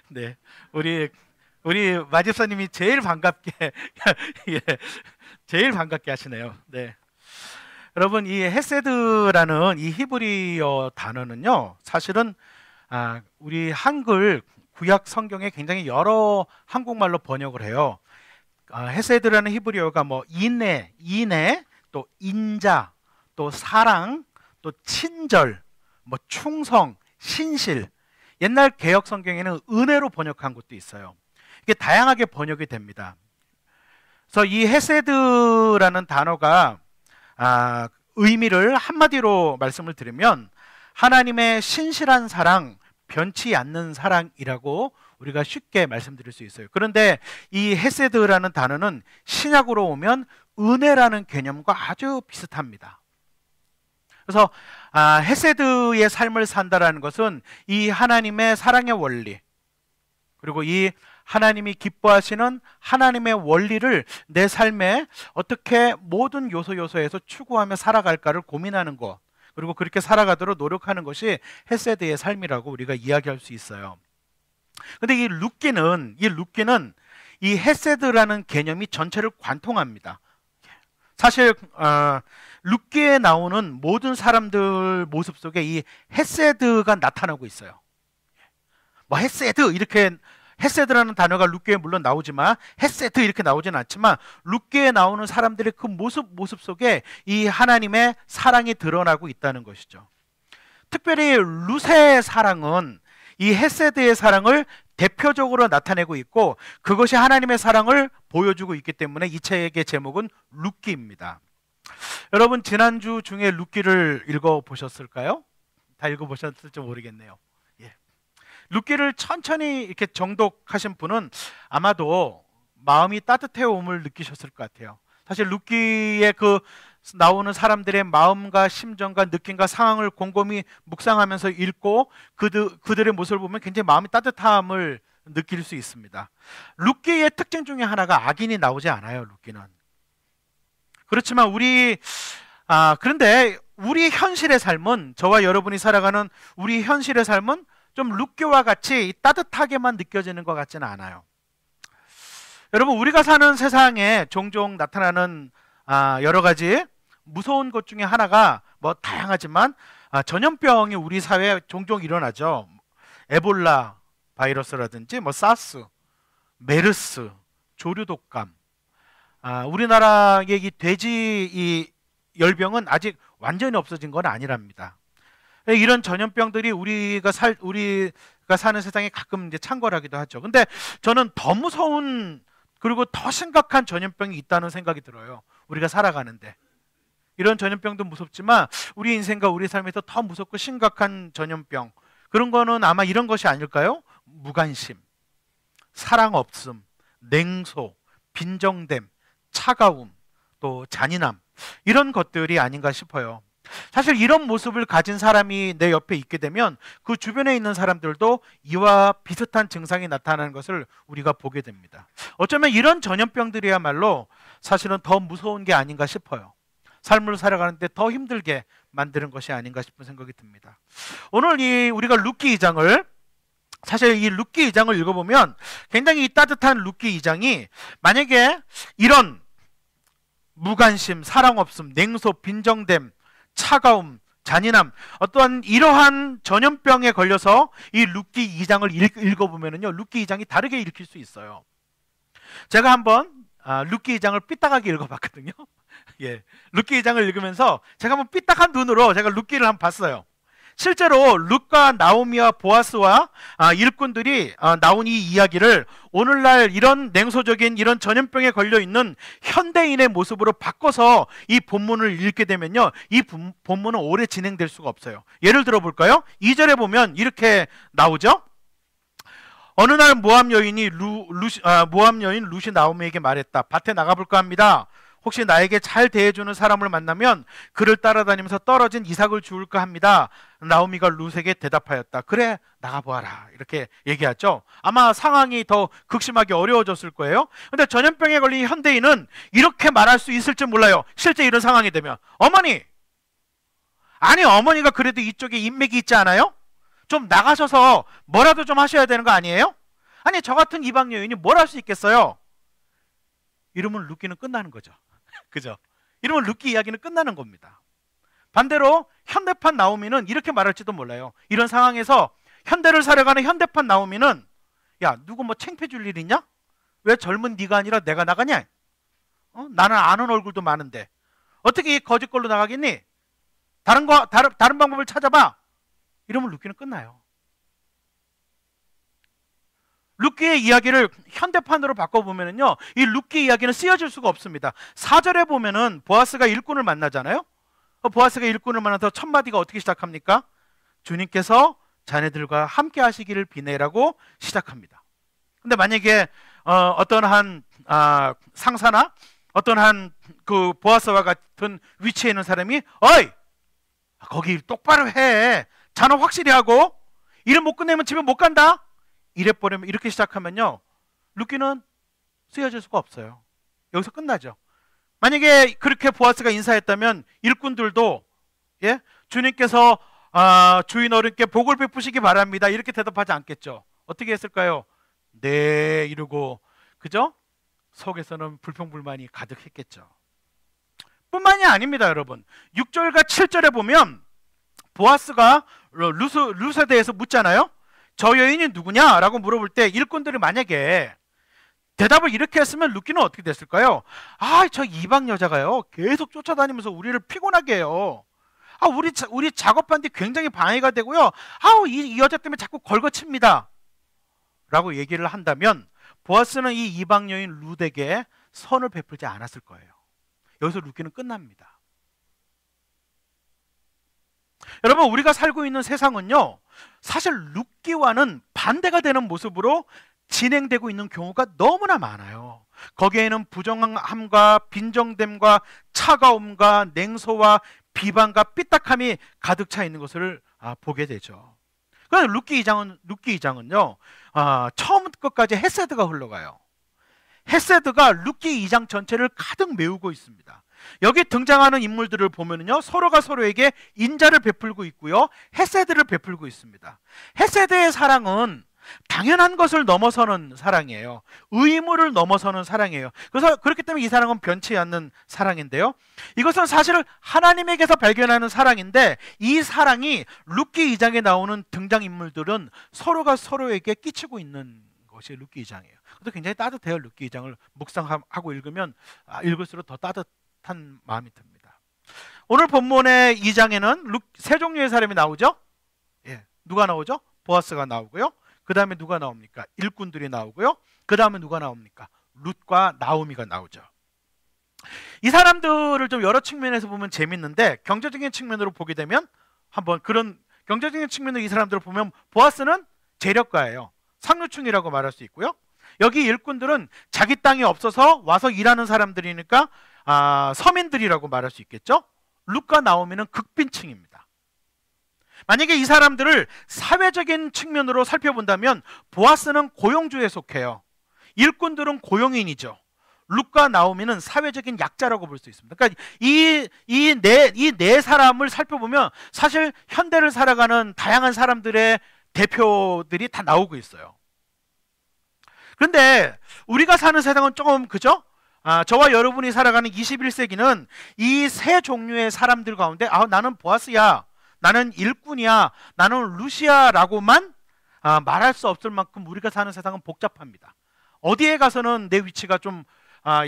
네, 우리 마집사님이 제일 반갑게 예, 제일 반갑게 하시네요. 네, 여러분 이 헤세드라는 이 히브리어 단어는요, 사실은 우리 한글 구약 성경에 굉장히 여러 한국말로 번역을 해요. 헤세드라는 히브리어가 뭐 인애, 또 인자, 또 사랑, 또 친절, 뭐 충성, 신실. 옛날 개역 성경에는 은혜로 번역한 것도 있어요. 이게 다양하게 번역이 됩니다. 그래서 이 헤세드라는 단어가 의미를 한마디로 말씀을 드리면 하나님의 신실한 사랑, 변치 않는 사랑이라고 우리가 쉽게 말씀드릴 수 있어요. 그런데 이 헤세드라는 단어는 신약으로 오면 은혜라는 개념과 아주 비슷합니다. 그래서 헤세드의 삶을 산다라는 것은 이 하나님의 사랑의 원리, 그리고 이 하나님이 기뻐하시는 하나님의 원리를 내 삶에 어떻게 모든 요소에서 추구하며 살아갈까를 고민하는 것, 그리고 그렇게 살아가도록 노력하는 것이 헤세드의 삶이라고 우리가 이야기할 수 있어요. 근데 이 룻기는 이 헤세드라는 개념이 전체를 관통합니다. 사실 룻기에 나오는 모든 사람들 모습 속에 이 헤세드가 나타나고 있어요. 뭐 헤세드라는 단어가 룻기에 물론 나오지만 헤세드 이렇게 나오지는 않지만 룻기에 나오는 사람들의 그 모습 속에 이 하나님의 사랑이 드러나고 있다는 것이죠. 특별히 룻의 사랑은 이 헤세드의 사랑을 대표적으로 나타내고 있고 그것이 하나님의 사랑을 보여주고 있기 때문에 이 책의 제목은 룻기입니다. 여러분 지난주 중에 룻기를 읽어보셨을까요? 다 읽어보셨을지 모르겠네요. 예. 룻기를 천천히 이렇게 정독하신 분은 아마도 마음이 따뜻해옴을 느끼셨을 것 같아요. 사실 룻기에 그 나오는 사람들의 마음과 심정과 느낌과 상황을 곰곰이 묵상하면서 읽고 그들의 모습을 보면 굉장히 마음이 따뜻함을 느낄 수 있습니다. 룻기의 특징 중에 하나가 악인이 나오지 않아요. 룻기는. 그렇지만 그런데 우리 현실의 삶은, 저와 여러분이 살아가는 우리 현실의 삶은 좀 룻기와 같이 따뜻하게만 느껴지는 것 같지는 않아요. 여러분 우리가 사는 세상에 종종 나타나는 여러 가지 무서운 것 중에 하나가 뭐 다양하지만 전염병이 우리 사회에 종종 일어나죠. 에볼라 바이러스라든지 뭐 사스, 메르스, 조류독감. 우리나라의 이 돼지 이 열병은 아직 완전히 없어진 건 아니랍니다. 이런 전염병들이 우리가 사는 세상에 가끔 이제 창궐하기도 하죠. 근데 저는 더 무서운 그리고 더 심각한 전염병이 있다는 생각이 들어요. 우리가 살아가는데. 이런 전염병도 무섭지만 우리 인생과 우리 삶에서 더 무섭고 심각한 전염병, 그런 거는 아마 이런 것이 아닐까요? 무관심, 사랑 없음, 냉소, 빈정됨, 차가움, 또 잔인함, 이런 것들이 아닌가 싶어요. 사실 이런 모습을 가진 사람이 내 옆에 있게 되면 그 주변에 있는 사람들도 이와 비슷한 증상이 나타나는 것을 우리가 보게 됩니다. 어쩌면 이런 전염병들이야말로 사실은 더 무서운 게 아닌가 싶어요. 삶을 살아가는데 더 힘들게 만드는 것이 아닌가 싶은 생각이 듭니다. 오늘 우리가 룻기 2장을, 사실 이 룻기 2장을 읽어보면 굉장히 이 따뜻한 룻기 2장이 만약에 이런 무관심, 사랑 없음, 냉소, 빈정됨, 차가움, 잔인함, 어떠한 이러한 전염병에 걸려서 이 룻기 2장을 읽어보면요, 룻기 2장이 다르게 읽힐 수 있어요. 제가 한번 룻기 2장을 삐딱하게 읽어봤거든요. 예, 룻기 2장을 읽으면서 제가 한번 삐딱한 눈으로 제가 룻기를 한번 봤어요. 실제로 룻과 나오미와 보아스와 일꾼들이 나온 이 이야기를 오늘날 이런 냉소적인 이런 전염병에 걸려있는 현대인의 모습으로 바꿔서 이 본문을 읽게 되면요, 이 본문은 오래 진행될 수가 없어요. 예를 들어 볼까요? 2절에 보면 이렇게 나오죠. 어느 날 모압 여인 룻이 나오미에게 말했다. 밭에 나가볼까 합니다. 혹시 나에게 잘 대해주는 사람을 만나면 그를 따라다니면서 떨어진 이삭을 주울까 합니다. 나오미가 룻에게 대답하였다. 그래, 나가보아라. 이렇게 얘기하죠. 아마 상황이 더 극심하게 어려워졌을 거예요. 근데 전염병에 걸린 현대인은 이렇게 말할 수 있을지 몰라요. 실제 이런 상황이 되면 어머니가 그래도 이쪽에 인맥이 있지 않아요? 좀 나가셔서 뭐라도 좀 하셔야 되는 거 아니에요? 아니 저 같은 이방 여인이 뭘 할 수 있겠어요? 이러면 룻기는 끝나는 거죠. 그죠? 이러면 룻기 이야기는 끝나는 겁니다. 반대로 현대판 나오미는 이렇게 말할지도 몰라요. 이런 상황에서 현대를 살아가는 현대판 나오미는 야 누구 뭐 창피해 줄 일 있냐? 왜 젊은 네가 아니라 내가 나가냐? 나는 아는 얼굴도 많은데 어떻게 이 거짓걸로 나가겠니? 다른 방법을 찾아봐. 이러면 룻기는 끝나요. 룻기의 이야기를 현대판으로 바꿔보면요, 이 룻기 이야기는 쓰여질 수가 없습니다. 4절에 보면은 보아스가 일꾼을 만나잖아요. 보아스가 일꾼을 만나서 첫 마디가 어떻게 시작합니까? 주님께서 자네들과 함께 하시기를 비내라고 시작합니다. 근데 만약에 어떤 한 상사나 어떤 한 그 보아스와 같은 위치에 있는 사람이 어이 거기 똑바로 해, 자는 확실히 하고 일을 못 끝내면 집에 못 간다, 이래버리면, 이렇게 시작하면요 룻기는 쓰여질 수가 없어요. 여기서 끝나죠. 만약에 그렇게 보아스가 인사했다면 일꾼들도 예? 주님께서 주인 어른께 복을 베푸시기 바랍니다 이렇게 대답하지 않겠죠. 어떻게 했을까요? 네 이러고, 그죠? 속에서는 불평불만이 가득했겠죠. 뿐만이 아닙니다. 여러분 6절과 7절에 보면 보아스가 룻에 대해서 묻잖아요. 저 여인이 누구냐? 라고 물어볼 때 일꾼들이 만약에 대답을 이렇게 했으면 룻기는 어떻게 됐을까요? 저 이방 여자가요 계속 쫓아다니면서 우리를 피곤하게 해요. 우리 작업하는데 굉장히 방해가 되고요. 이 여자 때문에 자꾸 걸거칩니다 라고 얘기를 한다면 보아스는 이 이방 여인 룻에게 선을 베풀지 않았을 거예요. 여기서 룻기는 끝납니다. 여러분 우리가 살고 있는 세상은요 사실 룻기와는 반대가 되는 모습으로 진행되고 있는 경우가 너무나 많아요. 거기에는 부정함과 빈정됨과 차가움과 냉소와 비방과 삐딱함이 가득 차 있는 것을 보게 되죠. 그런데 룻기 2장은요 처음 끝까지 헤세드가 흘러가요. 헤세드가 룻기 2장 전체를 가득 메우고 있습니다. 여기 등장하는 인물들을 보면요 서로가 서로에게 인자를 베풀고 있고요 헤세드를 베풀고 있습니다. 헤세드의 사랑은 당연한 것을 넘어서는 사랑이에요. 의무를 넘어서는 사랑이에요. 그래서 그렇기 때문에 이 사랑은 변치 않는 사랑인데요, 이것은 사실 하나님에게서 발견하는 사랑인데 이 사랑이 룻기 2장에 나오는 등장인물들은 서로가 서로에게 끼치고 있는 것이 룻기 2장이에요. 그래서 굉장히 따뜻해요. 룻기 2장을 묵상하고 읽으면 읽을수록 더 따뜻한 마음이 듭니다. 오늘 본문의 2장에는 세 종류의 사람이 나오죠. 누가 나오죠? 보아스가 나오고요. 그 다음에 누가 나옵니까? 일꾼들이 나오고요. 그 다음에 누가 나옵니까? 룻과 나오미가 나오죠. 이 사람들을 좀 여러 측면에서 보면 재밌는데 경제적인 측면으로 보게 되면 한번 그런 경제적인 측면으로 이 사람들을 보면 보아스는 재력가예요. 상류층이라고 말할 수 있고요. 여기 일꾼들은 자기 땅이 없어서 와서 일하는 사람들이니까 서민들이라고 말할 수 있겠죠. 룻과 나오미는 극빈층입니다. 만약에 이 사람들을 사회적인 측면으로 살펴본다면 보아스는 고용주에 속해요. 일꾼들은 고용인이죠. 룻과 나오미는 사회적인 약자라고 볼 수 있습니다. 그러니까 이 네 사람을 살펴보면 사실 현대를 살아가는 다양한 사람들의 대표들이 다 나오고 있어요. 그런데 우리가 사는 세상은 조금 그죠? 저와 여러분이 살아가는 21세기는 이 세 종류의 사람들 가운데 나는 보아스야, 나는 일꾼이야, 나는 룻이야라고만 말할 수 없을 만큼 우리가 사는 세상은 복잡합니다. 어디에 가서는 내 위치가 좀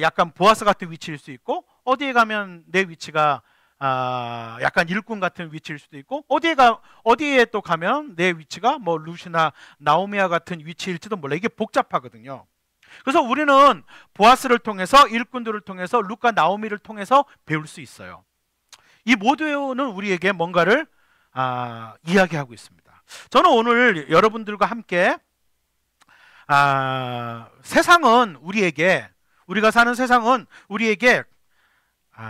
약간 보아스 같은 위치일 수 있고, 어디에 가면 내 위치가 약간 일꾼 같은 위치일 수도 있고, 어디에 또 가면 내 위치가 뭐 룻이나 나오미와 같은 위치일지도 몰라. 이게 복잡하거든요. 그래서 우리는 보아스를 통해서, 일꾼들을 통해서, 룻과 나오미를 통해서 배울 수 있어요. 이 모두는 우리에게 뭔가를 이야기하고 있습니다. 저는 오늘 여러분들과 함께 세상은 우리가 사는 세상은 우리에게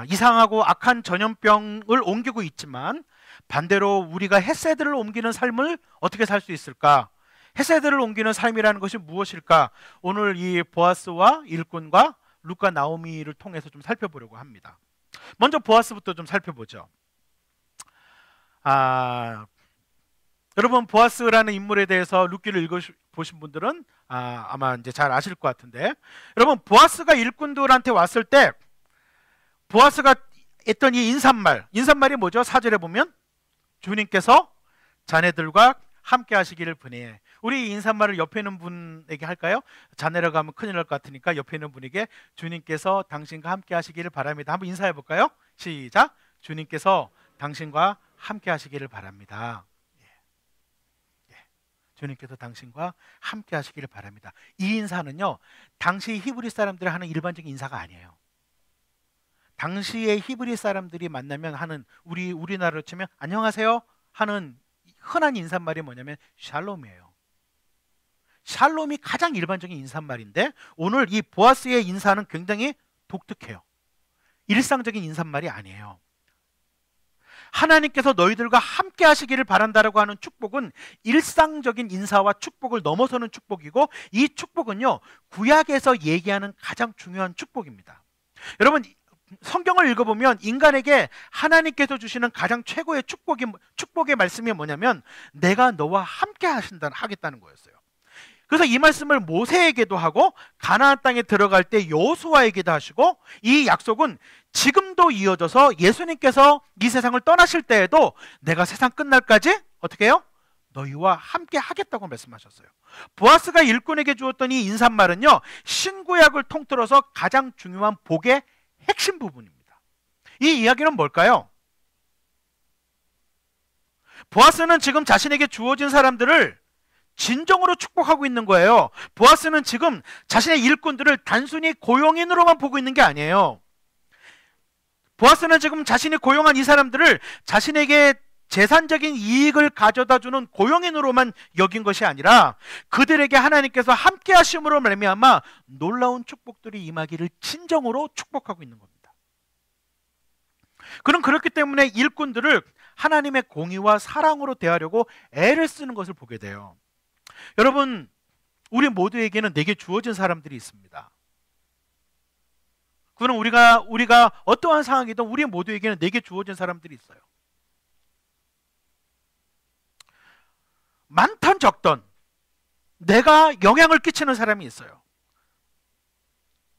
이상하고 악한 전염병을 옮기고 있지만 반대로 우리가 헤세드를 옮기는 삶을 어떻게 살 수 있을까? 헤세드를 옮기는 삶이라는 것이 무엇일까? 오늘 이 보아스와 일꾼과 룻과 나오미를 통해서 좀 살펴보려고 합니다. 먼저 보아스부터 좀 살펴보죠. 여러분 보아스라는 인물에 대해서 룻기를 읽어보신 분들은 아마 이제 잘 아실 것 같은데, 여러분 보아스가 일꾼들한테 왔을 때 보아스가 했던 이 인사말이 뭐죠? 4절에 보면 주님께서 자네들과 함께 하시기를 원해. 우리 인사말을 옆에 있는 분에게 할까요? 자네라고 하면 큰일 날 것 같으니까 옆에 있는 분에게 주님께서 당신과 함께 하시기를 바랍니다. 한번 인사해 볼까요? 시작. 주님께서 당신과 함께 하시기를 바랍니다. 주님께서 당신과 함께 하시기를 바랍니다. 이 인사는요, 당시 히브리 사람들이 하는 일반적인 인사가 아니에요. 당시의 히브리 사람들이 만나면 하는, 우리나라로 치면 안녕하세요 하는 흔한 인사말이 뭐냐면 샬롬이에요. 샬롬이 가장 일반적인 인사말인데, 오늘 이 보아스의 인사는 굉장히 독특해요. 일상적인 인사말이 아니에요. 하나님께서 너희들과 함께 하시기를 바란다라고 하는 축복은 일상적인 인사와 축복을 넘어서는 축복이고, 이 축복은요, 구약에서 얘기하는 가장 중요한 축복입니다. 여러분, 성경을 읽어보면 인간에게 하나님께서 주시는 가장 최고의 축복의 말씀이 뭐냐면 내가 너와 함께 하겠다는 거였어요. 그래서 이 말씀을 모세에게도 하고 가나안 땅에 들어갈 때 여호수아에게도 하시고, 이 약속은 지금도 이어져서 예수님께서 이 세상을 떠나실 때에도 내가 세상 끝날까지 어떻게 해요? 너희와 함께 하겠다고 말씀하셨어요. 보아스가 일꾼에게 주었던 이 인사말은요, 신구약을 통틀어서 가장 중요한 복의 핵심 부분입니다. 이 이야기는 뭘까요? 보아스는 지금 자신에게 주어진 사람들을 진정으로 축복하고 있는 거예요. 보아스는 지금 자신의 일꾼들을 단순히 고용인으로만 보고 있는 게 아니에요. 보아스는 지금 자신이 고용한 이 사람들을 자신에게 재산적인 이익을 가져다 주는 고용인으로만 여긴 것이 아니라 그들에게 하나님께서 함께 하심으로 말미암아 놀라운 축복들이 임하기를 진정으로 축복하고 있는 겁니다. 그럼 그렇기 때문에 일꾼들을 하나님의 공의와 사랑으로 대하려고 애를 쓰는 것을 보게 돼요. 여러분, 우리 모두에게는 내게 주어진 사람들이 있습니다. 그는 우리가 어떠한 상황이든 우리 모두에게는 내게 주어진 사람들이 있어요. 많던 적던 내가 영향을 끼치는 사람이 있어요.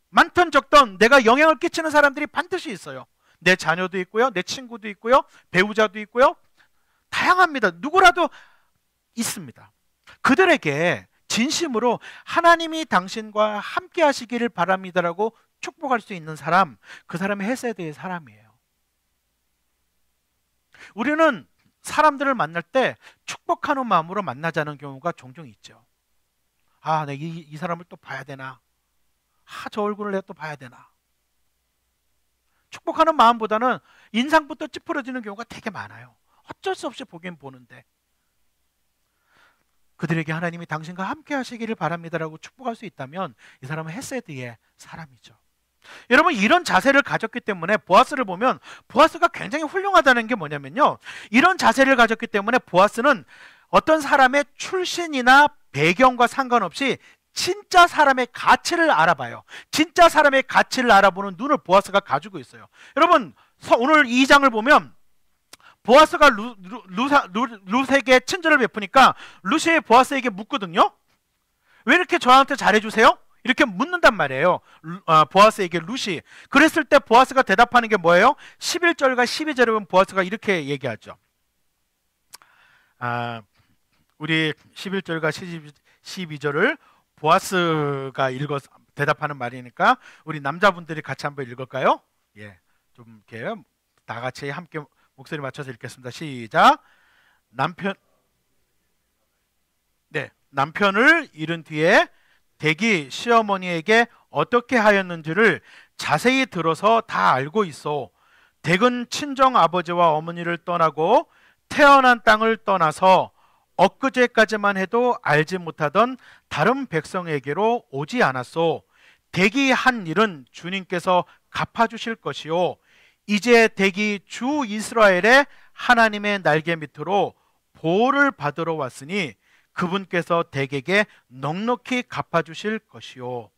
많던 적던 내가 영향을 끼치는 사람들이 반드시 있어요. 내 자녀도 있고요, 내 친구도 있고요, 배우자도 있고요. 다양합니다. 누구라도 있습니다. 그들에게 진심으로 하나님이 당신과 함께 하시기를 바랍니다라고 축복할 수 있는 사람, 그 사람이 헤세드의 사람이에요. 우리는 사람들을 만날 때 축복하는 마음으로 만나자는 경우가 종종 있죠. 내가 이 사람을 또 봐야 되나? 저 얼굴을 내가 또 봐야 되나? 축복하는 마음보다는 인상부터 찌푸러지는 경우가 되게 많아요. 어쩔 수 없이 보긴 보는데, 그들에게 하나님이 당신과 함께 하시기를 바랍니다라고 축복할 수 있다면 이 사람은 헤세드의 사람이죠. 여러분, 이런 자세를 가졌기 때문에 보아스를 보면 보아스가 굉장히 훌륭하다는 게 뭐냐면요, 이런 자세를 가졌기 때문에 보아스는 어떤 사람의 출신이나 배경과 상관없이 진짜 사람의 가치를 알아봐요. 진짜 사람의 가치를 알아보는 눈을 보아스가 가지고 있어요. 여러분, 오늘 2장을 보면 보아스가 룻에게 친절을 베푸니까 룻이 보아스에게 묻거든요. 왜 이렇게 저한테 잘해주세요? 이렇게 묻는단 말이에요. 보아스에게 룻이. 그랬을 때 보아스가 대답하는 게 뭐예요? 11절과 12절에 보면 보아스가 이렇게 얘기하죠. 우리 11절과 12절을 보아스가 대답하는 말이니까 우리 남자분들이 같이 한번 읽을까요? 좀 이렇게 다 같이 함께 목소리 맞춰서 읽겠습니다. 시작. 남편을 잃은 뒤에 댁이 시어머니에게 어떻게 하였는지를 자세히 들어서 다 알고 있어. 댁은 친정 아버지와 어머니를 떠나고 태어난 땅을 떠나서 엊그제까지만 해도 알지 못하던 다른 백성에게로 오지 않았소. 댁이 한 일은 주님께서 갚아주실 것이요, 이제 댁이 주 이스라엘의 하나님의 날개 밑으로 보호를 받으러 왔으니 그분께서 댁에게 넉넉히 갚아주실 것이요.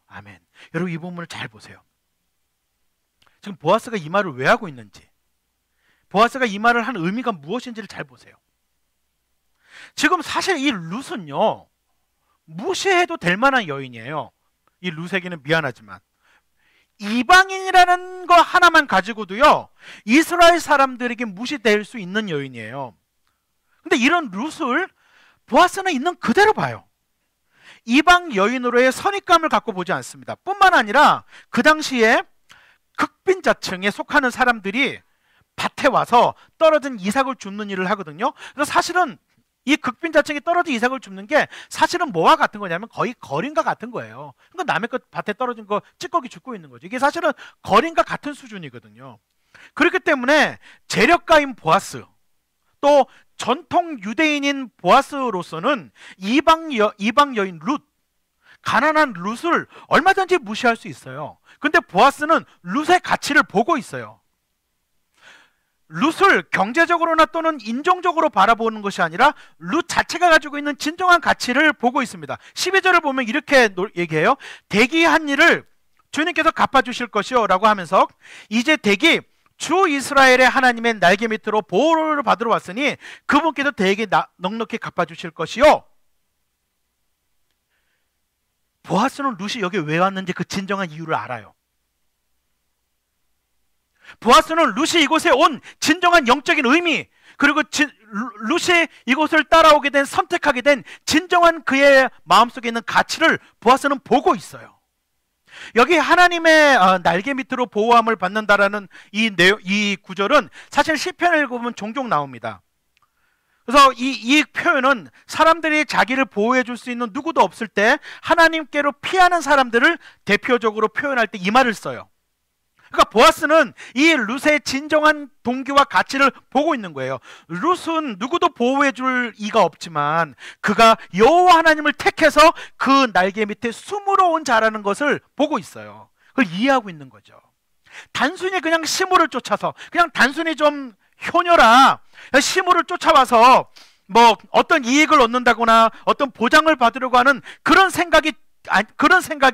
아멘. 여러분, 이 부분을 잘 보세요. 지금 보아스가 이 말을 왜 하고 있는지, 보아스가 이 말을 한 의미가 무엇인지를 잘 보세요. 지금 사실 이 룻은요, 무시해도 될 만한 여인이에요. 이 룻에게는 미안하지만 이방인이라는 거 하나만 가지고도요, 이스라엘 사람들에게 무시될 수 있는 여인이에요. 근데 이런 룻을 보아스는 있는 그대로 봐요. 이방 여인으로의 선입감을 갖고 보지 않습니다. 뿐만 아니라 그 당시에 극빈자층에 속하는 사람들이 밭에 와서 떨어진 이삭을 줍는 일을 하거든요. 그래서 사실은 이 극빈자층이 떨어진 이삭을 줍는 게 사실은 뭐와 같은 거냐면 거의 거린과 같은 거예요. 그러니까 남의 것 밭에 떨어진 거 찌꺼기 줍고 있는 거죠. 이게 사실은 거린과 같은 수준이거든요. 그렇기 때문에 재력가인 보아스, 또 전통 유대인인 보아스로서는 이방 여인 룻, 가난한 룻을 얼마든지 무시할 수 있어요. 근데 보아스는 룻의 가치를 보고 있어요. 룻을 경제적으로나 또는 인종적으로 바라보는 것이 아니라 룻 자체가 가지고 있는 진정한 가치를 보고 있습니다. 12절을 보면 이렇게 얘기해요. 댁이 한 일을 주님께서 갚아주실 것이요 라고 하면서, 이제 댁이 주 이스라엘의 하나님의 날개 밑으로 보호를 받으러 왔으니 그분께서 댁에게 넉넉히 갚아주실 것이요. 보아스는 룻이 여기 왜 왔는지 그 진정한 이유를 알아요. 보아스는 룻이 이곳에 온 진정한 영적인 의미, 그리고 룻이 이곳을 따라오게 된, 선택하게 된 진정한 그의 마음속에 있는 가치를 보아스는 보고 있어요. 여기 하나님의 날개 밑으로 보호함을 받는다라는 이 구절은 사실 시편을 읽어보면 종종 나옵니다. 그래서 이 표현은 사람들이 자기를 보호해 줄 수 있는 누구도 없을 때 하나님께로 피하는 사람들을 대표적으로 표현할 때 이 말을 써요. 그러니까 보아스는 이 룻의 진정한 동기와 가치를 보고 있는 거예요. 룻은 누구도 보호해 줄 이가 없지만 그가 여호와 하나님을 택해서 그 날개 밑에 숨으러 온 자라는 것을 보고 있어요. 그걸 이해하고 있는 거죠. 단순히 그냥 시무를 쫓아서, 그냥 단순히 좀 효녀라 시무를 쫓아와서 뭐 어떤 이익을 얻는다거나 어떤 보장을 받으려고 하는 그런 생각이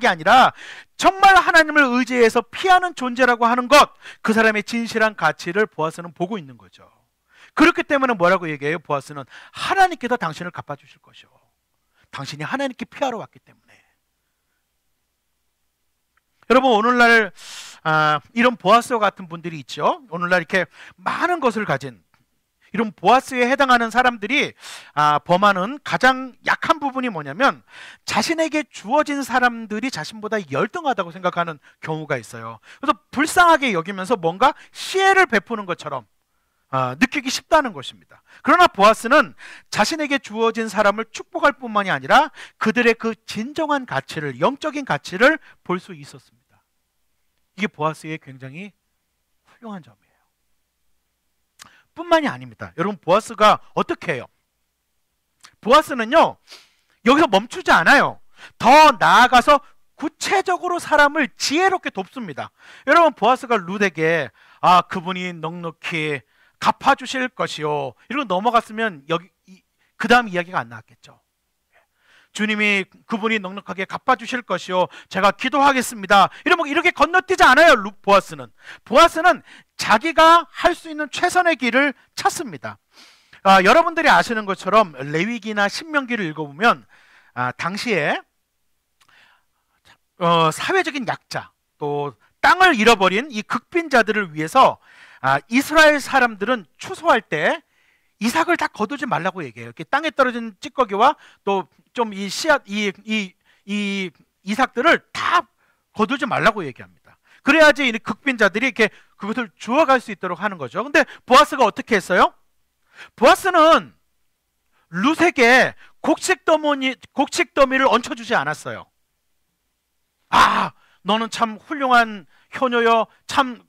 아니라 정말 하나님을 의지해서 피하는 존재라고 하는 것, 그 사람의 진실한 가치를 보아스는 보고 있는 거죠. 그렇기 때문에 뭐라고 얘기해요? 보아스는 하나님께서 당신을 갚아주실 것이요, 당신이 하나님께 피하러 왔기 때문에. 여러분, 오늘날 이런 보아스와 같은 분들이 있죠. 오늘날 이렇게 많은 것을 가진 이런 보아스에 해당하는 사람들이 범하는 가장 약한 부분이 뭐냐면, 자신에게 주어진 사람들이 자신보다 열등하다고 생각하는 경우가 있어요. 그래서 불쌍하게 여기면서 뭔가 시혜를 베푸는 것처럼 느끼기 쉽다는 것입니다. 그러나 보아스는 자신에게 주어진 사람을 축복할 뿐만이 아니라 그들의 그 진정한 가치를, 영적인 가치를 볼 수 있었습니다. 이게 보아스의 굉장히 훌륭한 점이에요. 뿐만이 아닙니다. 여러분, 보아스가 어떻게 해요? 보아스는요, 여기서 멈추지 않아요. 더 나아가서 구체적으로 사람을 지혜롭게 돕습니다. 여러분, 보아스가 룻에게 그분이 넉넉히 갚아주실 것이요, 이러고 넘어갔으면 여기 그 다음 이야기가 안 나왔겠죠. 주님이 그분이 넉넉하게 갚아주실 것이요, 제가 기도하겠습니다, 이러면 이렇게 건너뛰지 않아요. 보아스는 자기가 할 수 있는 최선의 길을 찾습니다. 여러분들이 아시는 것처럼 레위기나 신명기를 읽어보면 당시에 사회적인 약자, 또 땅을 잃어버린 이 극빈자들을 위해서 이스라엘 사람들은 추수할 때 이삭을 다 거두지 말라고 얘기해요. 이렇게 땅에 떨어진 찌꺼기와 또 좀 이 씨앗, 이 이삭들을 다 거두지 말라고 얘기합니다. 그래야지 이 극빈자들이 이렇게 그것을 주워갈 수 있도록 하는 거죠. 근데 보아스가 어떻게 했어요? 보아스는 룻에게 곡식 더미를 얹혀주지 않았어요. 너는 참 훌륭한 효녀여, 참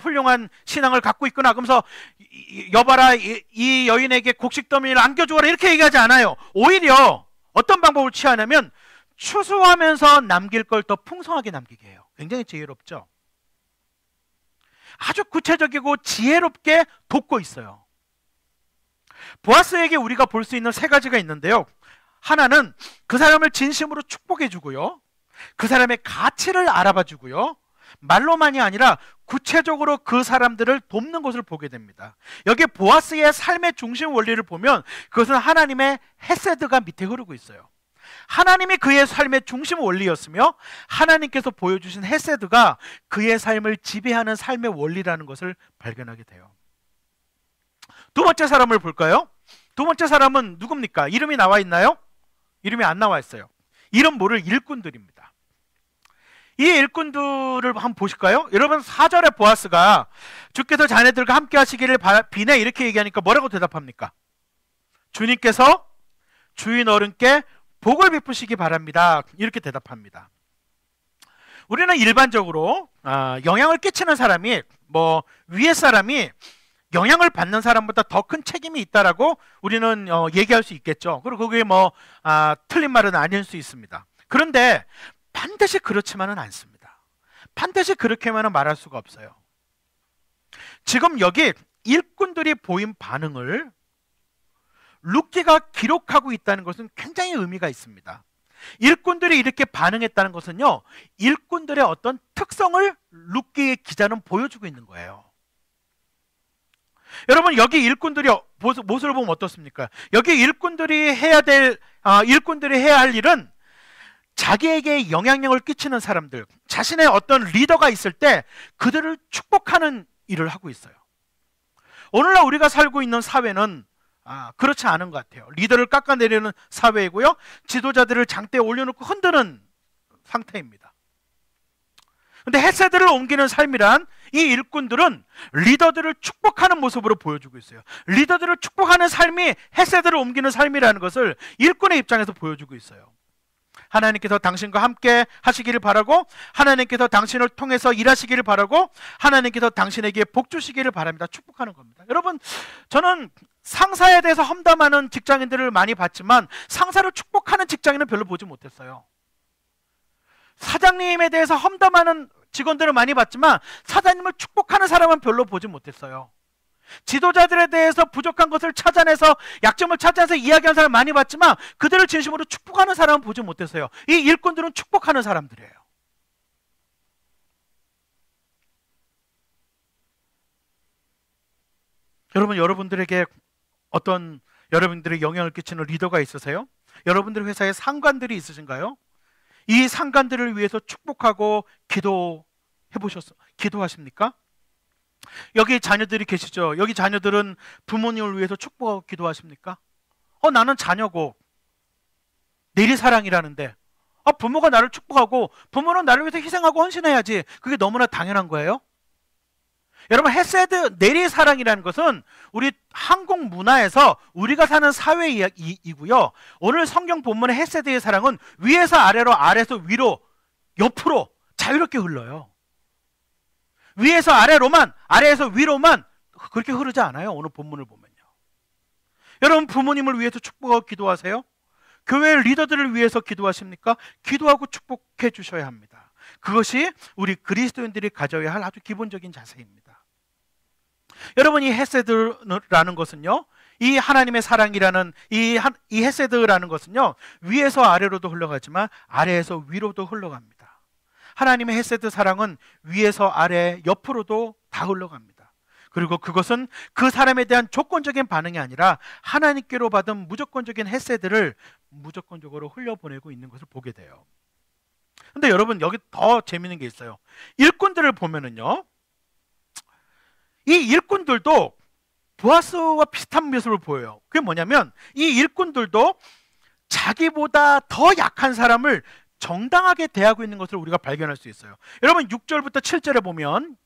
훌륭한 신앙을 갖고 있구나, 그러면서 여봐라, 이 여인에게 곡식 더미를 안겨주어라, 이렇게 얘기하지 않아요. 오히려 어떤 방법을 취하냐면 추수하면서 남길 걸 더 풍성하게 남기게 해요. 굉장히 지혜롭죠. 아주 구체적이고 지혜롭게 돕고 있어요. 보아스에게 우리가 볼 수 있는 세 가지가 있는데요. 하나는 그 사람을 진심으로 축복해 주고요, 그 사람의 가치를 알아봐 주고요, 말로만이 아니라 구체적으로 그 사람들을 돕는 것을 보게 됩니다. 여기 보아스의 삶의 중심 원리를 보면 그것은 하나님의 헤세드가 밑에 흐르고 있어요. 하나님이 그의 삶의 중심 원리였으며 하나님께서 보여주신 헤세드가 그의 삶을 지배하는 삶의 원리라는 것을 발견하게 돼요. 두 번째 사람을 볼까요? 두 번째 사람은 누굽니까? 이름이 나와 있나요? 이름이 안 나와 있어요. 이름 모를 일꾼들입니다. 이 일꾼들을 한번 보실까요? 여러분 4절에 보아스가 주께서 자네들과 함께 하시기를 비네 이렇게 얘기하니까 뭐라고 대답합니까? 주님께서 주인 어른께 복을 베푸시기 바랍니다. 이렇게 대답합니다. 우리는 일반적으로 영향을 끼치는 사람이 위에 사람이 영향을 받는 사람보다 더 큰 책임이 있다라고 우리는 얘기할 수 있겠죠. 그리고 그게 틀린 말은 아닐 수 있습니다. 그런데 반드시 그렇지만은 않습니다. 반드시 그렇게만은 말할 수가 없어요. 지금 여기 일꾼들이 보인 반응을 룻기가 기록하고 있다는 것은 굉장히 의미가 있습니다. 일꾼들이 이렇게 반응했다는 것은요, 일꾼들의 어떤 특성을 룻기의 기자는 보여주고 있는 거예요. 여러분 여기 일꾼들이 모습을 보면 어떻습니까? 여기 일꾼들이 해야 할 일은 자기에게 영향력을 끼치는 사람들, 자신의 어떤 리더가 있을 때 그들을 축복하는 일을 하고 있어요. 오늘날 우리가 살고 있는 사회는 그렇지 않은 것 같아요. 리더를 깎아내리는 사회이고요, 지도자들을 장대에 올려놓고 흔드는 상태입니다. 근데 헤세드를 옮기는 삶이란 이 일꾼들은 리더들을 축복하는 모습으로 보여주고 있어요. 리더들을 축복하는 삶이 헤세드를 옮기는 삶이라는 것을 일꾼의 입장에서 보여주고 있어요. 하나님께서 당신과 함께 하시기를 바라고, 하나님께서 당신을 통해서 일하시기를 바라고, 하나님께서 당신에게 복 주시기를 바랍니다. 축복하는 겁니다. 여러분, 저는 상사에 대해서 험담하는 직장인들을 많이 봤지만 상사를 축복하는 직장인은 별로 보지 못했어요. 사장님에 대해서 험담하는 직원들을 많이 봤지만 사장님을 축복하는 사람은 별로 보지 못했어요. 지도자들에 대해서 부족한 것을 찾아내서, 약점을 찾아내서 이야기하는 사람 많이 봤지만 그들을 진심으로 축복하는 사람은 보지 못했어요. 이 일꾼들은 축복하는 사람들이에요. 여러분, 여러분들에게 어떤 여러분들의 영향을 끼치는 리더가 있으세요? 여러분들 회사에 상관들이 있으신가요? 이 상관들을 위해서 축복하고 기도하십니까? 여기 자녀들이 계시죠? 여기 자녀들은 부모님을 위해서 축복하고 기도하십니까? 나는 자녀고 내리사랑이라는데 부모가 나를 축복하고 부모는 나를 위해서 희생하고 헌신해야지, 그게 너무나 당연한 거예요? 여러분, 헤세드, 내리사랑이라는 것은 우리 한국 문화에서 우리가 사는 사회 이야기이고요, 오늘 성경 본문의 헤세드의 사랑은 위에서 아래로, 아래에서 위로, 옆으로 자유롭게 흘러요. 위에서 아래로만, 아래에서 위로만 그렇게 흐르지 않아요. 오늘 본문을 보면요. 여러분, 부모님을 위해서 축복하고 기도하세요? 교회 리더들을 위해서 기도하십니까? 기도하고 축복해 주셔야 합니다. 그것이 우리 그리스도인들이 가져야 할 아주 기본적인 자세입니다. 여러분, 이 헤세드라는 것은요, 이 하나님의 사랑이라는 이 헤세드라는 것은요, 위에서 아래로도 흘러가지만 아래에서 위로도 흘러갑니다. 하나님의 헤세드 사랑은 위에서 아래, 옆으로도 다 흘러갑니다. 그리고 그것은 그 사람에 대한 조건적인 반응이 아니라 하나님께로 받은 무조건적인 헤세드를 무조건적으로 흘려보내고 있는 것을 보게 돼요. 근데 여러분, 여기 더 재미있는 게 있어요. 일꾼들을 보면은요, 이 일꾼들도 보아스와 비슷한 모습을 보여요. 그게 뭐냐면 이 일꾼들도 자기보다 더 약한 사람을 정당하게 대하고 있는 것을 우리가 발견할 수 있어요. 여러분, 6절부터 7절에 보면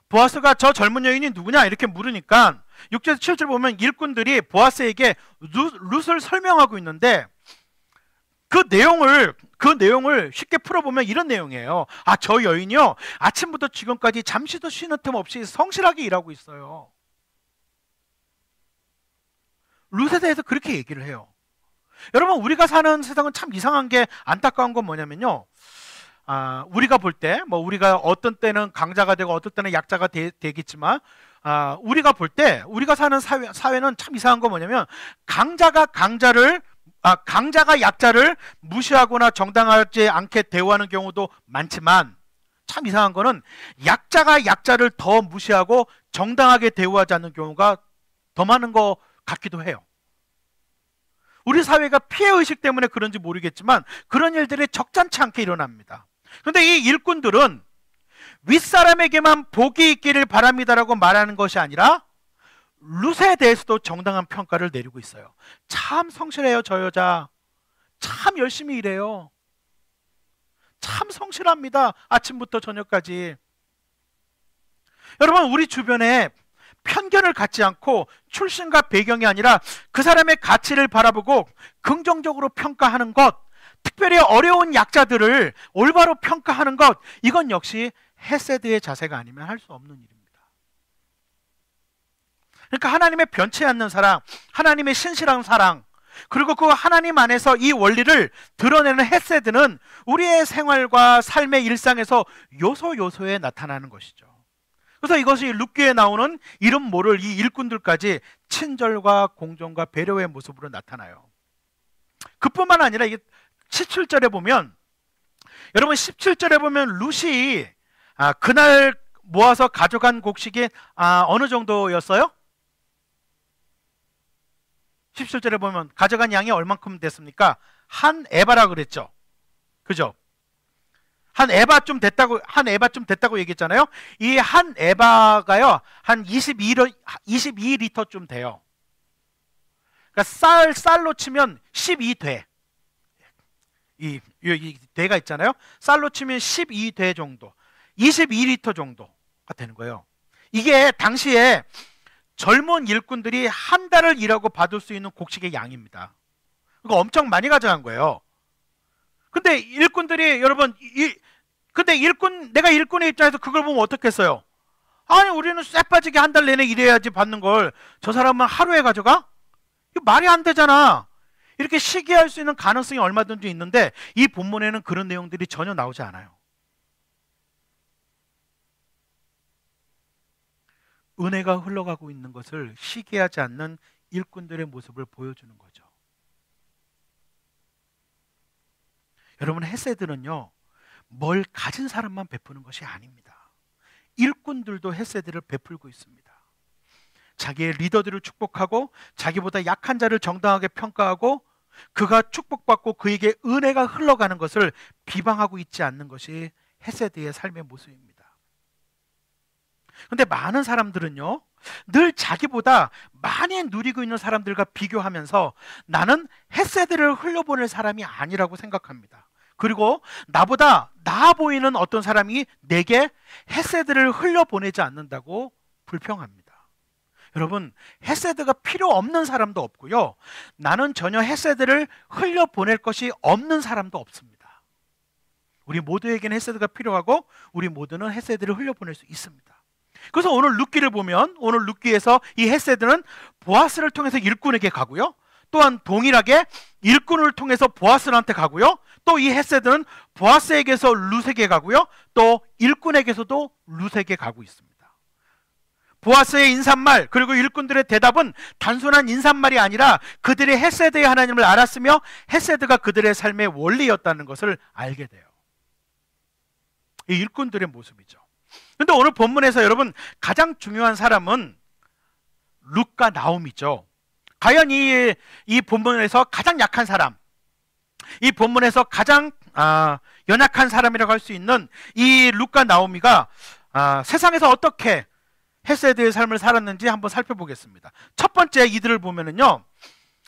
보아스가 저 젊은 여인이 누구냐 이렇게 물으니까 6절에서 7절 보면 일꾼들이 보아스에게 룻을 설명하고 있는데 그 내용을 쉽게 풀어보면 이런 내용이에요. 저 여인이요, 아침부터 지금까지 잠시도 쉬는 틈 없이 성실하게 일하고 있어요. 룻에 대해서 그렇게 얘기를 해요. 여러분, 우리가 사는 세상은 참 이상한 게, 안타까운 건 뭐냐면요, 우리가 볼 때, 우리가 어떤 때는 강자가 되고 어떤 때는 약자가 되겠지만, 우리가 볼 때, 우리가 사는 사회는 참 이상한 건 뭐냐면, 강자가 강자를 강자가 약자를 무시하거나 정당하지 않게 대우하는 경우도 많지만, 참 이상한 거는 약자가 약자를 더 무시하고 정당하게 대우하지 않는 경우가 더 많은 것 같기도 해요. 우리 사회가 피해의식 때문에 그런지 모르겠지만 그런 일들이 적잖지 않게 일어납니다. 그런데 이 일꾼들은 윗사람에게만 복이 있기를 바랍니다라고 말하는 것이 아니라 룻에 대해서도 정당한 평가를 내리고 있어요. 참 성실해요, 저 여자. 참 열심히 일해요. 참 성실합니다, 아침부터 저녁까지. 여러분, 우리 주변에 편견을 갖지 않고 출신과 배경이 아니라 그 사람의 가치를 바라보고 긍정적으로 평가하는 것, 특별히 어려운 약자들을 올바로 평가하는 것, 이건 역시 헤세드의 자세가 아니면 할 수 없는 일입니다. 그러니까 하나님의 변치 않는 사랑, 하나님의 신실한 사랑, 그리고 그 하나님 안에서 이 원리를 드러내는 헤세드는 우리의 생활과 삶의 일상에서 요소요소에 나타나는 것이죠. 그래서 이것이 룻기에 나오는 이름 모를 이 일꾼들까지 친절과 공정과 배려의 모습으로 나타나요. 그뿐만 아니라 이게 17절에 보면, 여러분 17절에 보면 룻이 그날 모아서 가져간 곡식이 어느 정도였어요? 17절에 보면 가져간 양이 얼만큼 됐습니까? 한 에바라 그랬죠. 그죠? 한 에바 좀 됐다고 얘기했잖아요. 이 한 에바가요, 한 22리터쯤 돼요. 그러니까 쌀로 치면 12대. 이 대가 있잖아요. 쌀로 치면 12대 정도. 22리터 정도가 되는 거예요. 이게 당시에 젊은 일꾼들이 한 달을 일하고 받을 수 있는 곡식의 양입니다. 그거 엄청 많이 가져간 거예요. 근데 일꾼들이, 여러분, 내가 일꾼의 입장에서 그걸 보면 어떻겠어요? 아니, 우리는 쇠 빠지게 한 달 내내 일해야지 받는 걸 저 사람은 하루에 가져가? 이거 말이 안 되잖아. 이렇게 시기할 수 있는 가능성이 얼마든지 있는데 이 본문에는 그런 내용들이 전혀 나오지 않아요. 은혜가 흘러가고 있는 것을 시기하지 않는 일꾼들의 모습을 보여주는 거죠. 여러분, 헤세드는요, 뭘 가진 사람만 베푸는 것이 아닙니다. 일꾼들도 헤세드를 베풀고 있습니다. 자기의 리더들을 축복하고 자기보다 약한 자를 정당하게 평가하고 그가 축복받고 그에게 은혜가 흘러가는 것을 비방하고 있지 않는 것이 헤세드의 삶의 모습입니다. 그런데 많은 사람들은요, 늘 자기보다 많이 누리고 있는 사람들과 비교하면서 나는 헤세드를 흘려보낼 사람이 아니라고 생각합니다. 그리고 나보다 나아 보이는 어떤 사람이 내게 헤세드를 흘려보내지 않는다고 불평합니다. 여러분, 헤세드가 필요 없는 사람도 없고요, 나는 전혀 헤세드를 흘려보낼 것이 없는 사람도 없습니다. 우리 모두에게는 헤세드가 필요하고 우리 모두는 헤세드를 흘려보낼 수 있습니다. 그래서 오늘 룻기를 보면, 오늘 룻기에서 이 헤세드는 보아스를 통해서 일꾼에게 가고요, 또한 동일하게 일꾼을 통해서 보아스한테 가고요, 또 이 헤세드는 보아스에게서 룻에게 가고요, 또 일꾼에게서도 룻에게 가고 있습니다. 보아스의 인사말 그리고 일꾼들의 대답은 단순한 인사말이 아니라 그들이 헤세드의 하나님을 알았으며 헤세드가 그들의 삶의 원리였다는 것을 알게 돼요. 이 일꾼들의 모습이죠. 그런데 오늘 본문에서 여러분 가장 중요한 사람은 룻과 나옴이죠. 과연 이 본문에서 가장 약한 사람, 이 본문에서 가장 연약한 사람이라고 할 수 있는 이 룻과 나오미가 세상에서 어떻게 헤세드의 삶을 살았는지 한번 살펴보겠습니다. 첫 번째, 이들을 보면은요,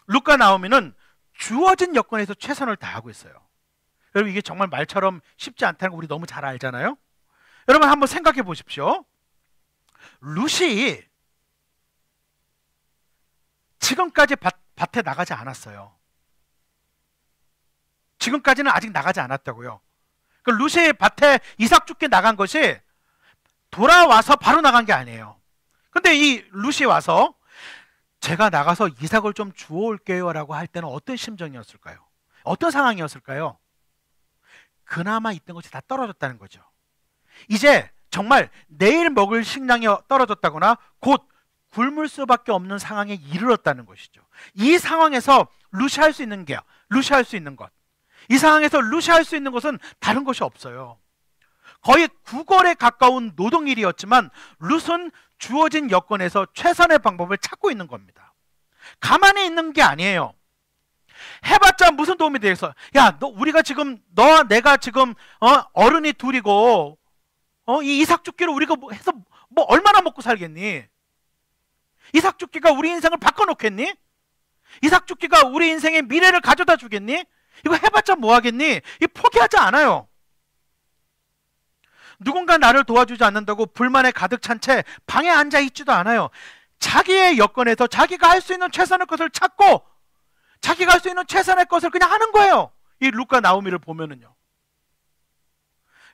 룻과 나오미는 주어진 여건에서 최선을 다하고 있어요. 여러분, 이게 정말 말처럼 쉽지 않다는 거 우리 너무 잘 알잖아요. 여러분 한번 생각해 보십시오. 룻이 지금까지 밭에 나가지 않았어요. 지금까지는 아직 나가지 않았다고요. 그 룻이 밭에 이삭 줍게 나간 것이 돌아와서 바로 나간 게 아니에요. 근데 이 룻이 와서 제가 나가서 이삭을 좀 주워올게요 라고 할 때는 어떤 심정이었을까요? 어떤 상황이었을까요? 그나마 있던 것이 다 떨어졌다는 거죠. 이제 정말 내일 먹을 식량이 떨어졌다거나 곧 굶을 수밖에 없는 상황에 이르렀다는 것이죠. 이 상황에서 루시할 수 있는 게, 루시할 수 있는 것. 이 상황에서 루시할 수 있는 것은 다른 것이 없어요. 거의 구걸에 가까운 노동일이었지만 룻은 주어진 여건에서 최선의 방법을 찾고 있는 겁니다. 가만히 있는 게 아니에요. 해봤자 무슨 도움이 되겠어? 야, 우리가 지금 너와 내가 지금 어른이 둘이고 이 이삭 죽기를 우리가 해서 뭐 얼마나 먹고 살겠니? 이삭 죽기가 우리 인생을 바꿔놓겠니? 이삭 죽기가 우리 인생의 미래를 가져다 주겠니? 이거 해봤자 뭐 하겠니? 이 포기하지 않아요. 누군가 나를 도와주지 않는다고 불만에 가득 찬 채 방에 앉아 있지도 않아요. 자기의 여건에서 자기가 할 수 있는 최선의 것을 찾고 자기가 할 수 있는 최선의 것을 그냥 하는 거예요. 이 룻과 나오미를 보면은요.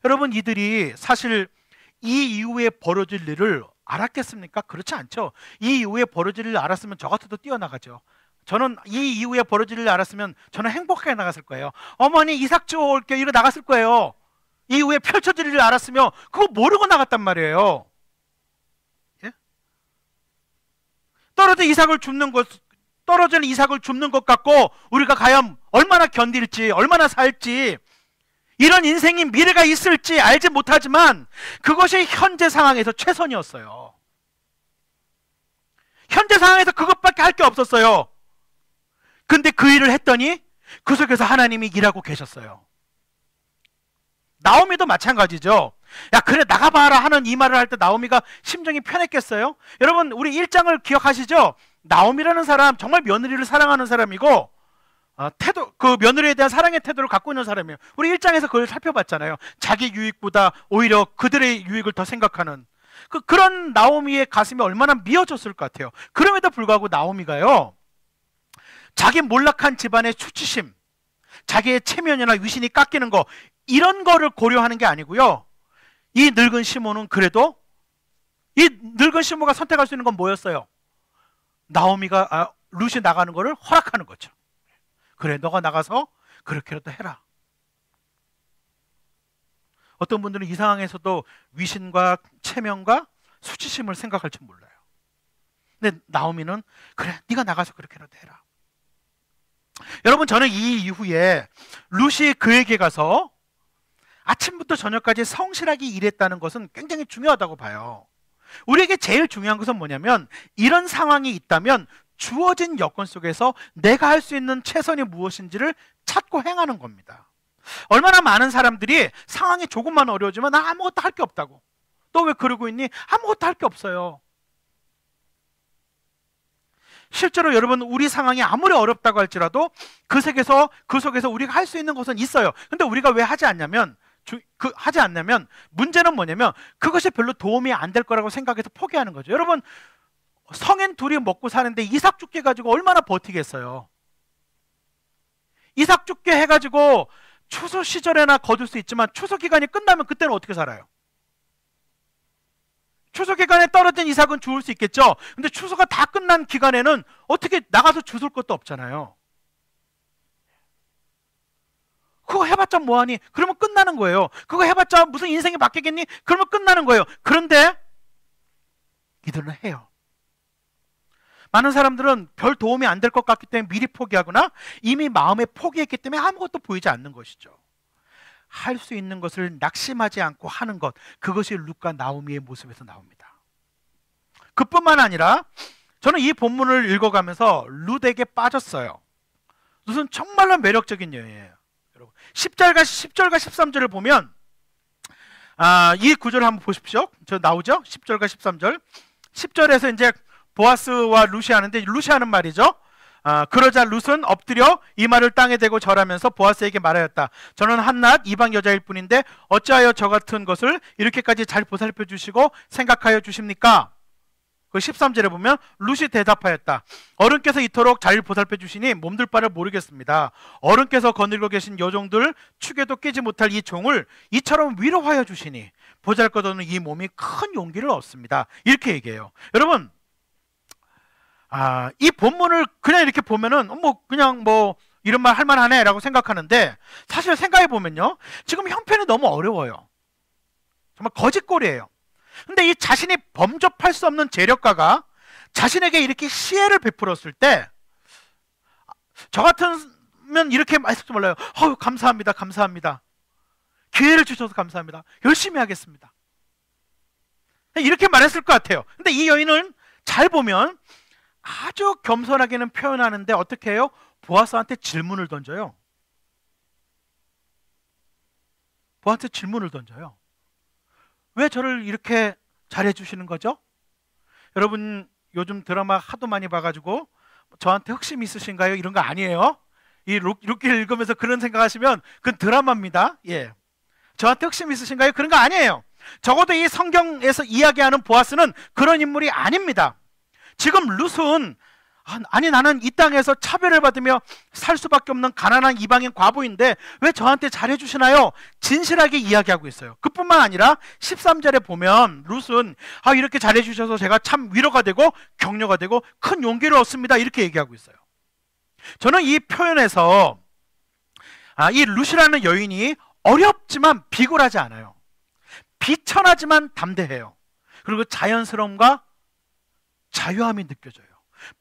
여러분, 이들이 사실 이 이후에 벌어질 일을 알았겠습니까? 그렇지 않죠. 이 이후에 벌어질 일을 알았으면 저 같아도 뛰어나가죠. 저는 이 이후에 벌어질 일을 알았으면 저는 행복하게 나갔을 거예요. 어머니 이삭 주워 올게요. 이러고 나갔을 거예요. 이후에 펼쳐질 일을 알았으면 그거 모르고 나갔단 말이에요. 예? 떨어진 이삭을 줍는 것 같고 우리가 과연 얼마나 견딜지, 얼마나 살지, 이런 인생이 미래가 있을지 알지 못하지만 그것이 현재 상황에서 최선이었어요. 현재 상황에서 그것밖에 할 게 없었어요. 근데 그 일을 했더니 그 속에서 하나님이 일하고 계셨어요. 나오미도 마찬가지죠. 야, 그래 나가봐라 하는 이 말을 할 때 나오미가 심정이 편했겠어요? 여러분, 우리 1장을 기억하시죠? 나오미라는 사람 정말 며느리를 사랑하는 사람이고 그 며느리에 대한 사랑의 태도를 갖고 있는 사람이에요. 우리 1장에서 그걸 살펴봤잖아요. 자기 유익보다 오히려 그들의 유익을 더 생각하는 그런 나오미의 가슴이 얼마나 미어졌을 것 같아요. 그럼에도 불구하고 나오미가요, 자기 몰락한 집안의 수치심, 자기의 체면이나 위신이 깎이는 거, 이런 거를 고려하는 게 아니고요, 이 늙은 시모는 그래도 이 늙은 시모가 선택할 수 있는 건 뭐였어요? 나오미가 룻이 나가는 거를 허락하는 거죠. 그래, 너가 나가서 그렇게라도 해라. 어떤 분들은 이 상황에서도 위신과 체면과 수치심을 생각할지 몰라요. 근데 나오미는 그래, 네가 나가서 그렇게라도 해라. 여러분, 저는 이 이후에 룻이 그에게 가서 아침부터 저녁까지 성실하게 일했다는 것은 굉장히 중요하다고 봐요. 우리에게 제일 중요한 것은 뭐냐면, 이런 상황이 있다면 주어진 여건 속에서 내가 할 수 있는 최선이 무엇인지를 찾고 행하는 겁니다. 얼마나 많은 사람들이 상황이 조금만 어려워지면 나 아무것도 할 게 없다고. 너 왜 그러고 있니? 아무것도 할 게 없어요. 실제로 여러분, 우리 상황이 아무리 어렵다고 할지라도 그 속에서 우리가 할 수 있는 것은 있어요. 근데 우리가 왜 하지 않냐면 문제는 뭐냐면 그것이 별로 도움이 안 될 거라고 생각해서 포기하는 거죠. 여러분, 성인 둘이 먹고 사는데 이삭 죽게 가지고 얼마나 버티겠어요. 이삭 죽게 해가지고 추수 시절에나 거둘 수 있지만 추수 기간이 끝나면 그때는 어떻게 살아요? 추수 기간에 떨어진 이삭은 주울 수 있겠죠. 근데 추수가 다 끝난 기간에는 어떻게 나가서 주술 것도 없잖아요. 그거 해봤자 뭐하니? 그러면 끝나는 거예요. 그거 해봤자 무슨 인생이 바뀌겠니? 그러면 끝나는 거예요. 그런데 이들은 해요. 많은 사람들은 별 도움이 안 될 것 같기 때문에 미리 포기하거나 이미 마음에 포기했기 때문에 아무것도 보이지 않는 것이죠. 할 수 있는 것을 낙심하지 않고 하는 것, 그것이 룻과 나오미의 모습에서 나옵니다. 그뿐만 아니라 저는 이 본문을 읽어가면서 룻에게 빠졌어요. 룻은 정말로 매력적인 여인이에요. 여러분, 10절과 13절을 보면 이 구절을 한번 보십시오. 저 나오죠? 10절과 13절. 10절에서 이제 보아스와 룻이 하는데, 룻이 하는 말이죠. 그러자 룻은 엎드려 이마를 땅에 대고 절하면서 보아스에게 말하였다. 저는 한낱 이방 여자일 뿐인데 어찌하여 저 같은 것을 이렇게까지 잘 보살펴 주시고 생각하여 주십니까? 그 13절에 보면 룻이 대답하였다. 어른께서 이토록 잘 보살펴 주시니 몸둘 바를 모르겠습니다. 어른께서 거느리고 계신 여종들 축에도 끼지 못할 이 종을 이처럼 위로하여 주시니 보잘것없는 이 몸이 큰 용기를 얻습니다. 이렇게 얘기해요. 여러분, 이 본문을 그냥 이렇게 보면은 그냥 이런 말 할만하네 라고 생각하는데, 사실 생각해 보면요, 지금 형편이 너무 어려워요. 정말 거짓골이에요. 근데 이 자신이 범접할 수 없는 재력가가 자신에게 이렇게 시혜를 베풀었을 때 저 같으면 이렇게 말씀 몰라요. 감사합니다. 감사합니다. 기회를 주셔서 감사합니다. 열심히 하겠습니다. 이렇게 말했을 것 같아요. 근데 이 여인은 잘 보면 아주 겸손하게는 표현하는데 어떻게 해요? 보아스한테 질문을 던져요. 보아스한테 질문을 던져요. 왜 저를 이렇게 잘해주시는 거죠? 여러분 요즘 드라마 하도 많이 봐가지고 저한테 흑심 있으신가요? 이런 거 아니에요. 이 룻기를 읽으면서 그런 생각하시면 그건 드라마입니다. 예, 저한테 흑심 있으신가요? 그런 거 아니에요. 적어도 이 성경에서 이야기하는 보아스는 그런 인물이 아닙니다. 지금 룻은 아니 나는 이 땅에서 차별을 받으며 살 수밖에 없는 가난한 이방인 과부인데 왜 저한테 잘해주시나요? 진실하게 이야기하고 있어요. 그뿐만 아니라 13절에 보면 룻은 이렇게 잘해주셔서 제가 참 위로가 되고 격려가 되고 큰 용기를 얻습니다. 이렇게 얘기하고 있어요. 저는 이 표현에서 이 룻이라는 여인이 어렵지만 비굴하지 않아요. 비천하지만 담대해요. 그리고 자연스러움과 자유함이 느껴져요.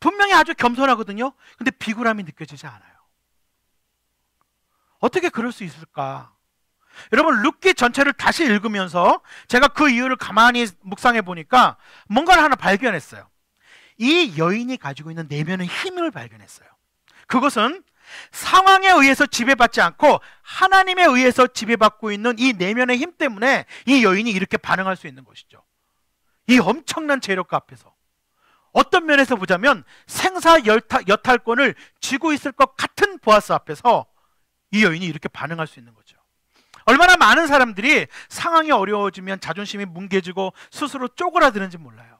분명히 아주 겸손하거든요. 근데 비굴함이 느껴지지 않아요. 어떻게 그럴 수 있을까? 여러분 룻기 전체를 다시 읽으면서 제가 그 이유를 가만히 묵상해 보니까 뭔가를 하나 발견했어요. 이 여인이 가지고 있는 내면의 힘을 발견했어요. 그것은 상황에 의해서 지배받지 않고 하나님에 의해서 지배받고 있는 이 내면의 힘 때문에 이 여인이 이렇게 반응할 수 있는 것이죠. 이 엄청난 재력가 앞에서 어떤 면에서 보자면 생사여탈권을 쥐고 있을 것 같은 보아스 앞에서 이 여인이 이렇게 반응할 수 있는 거죠. 얼마나 많은 사람들이 상황이 어려워지면 자존심이 뭉개지고 스스로 쪼그라드는지 몰라요.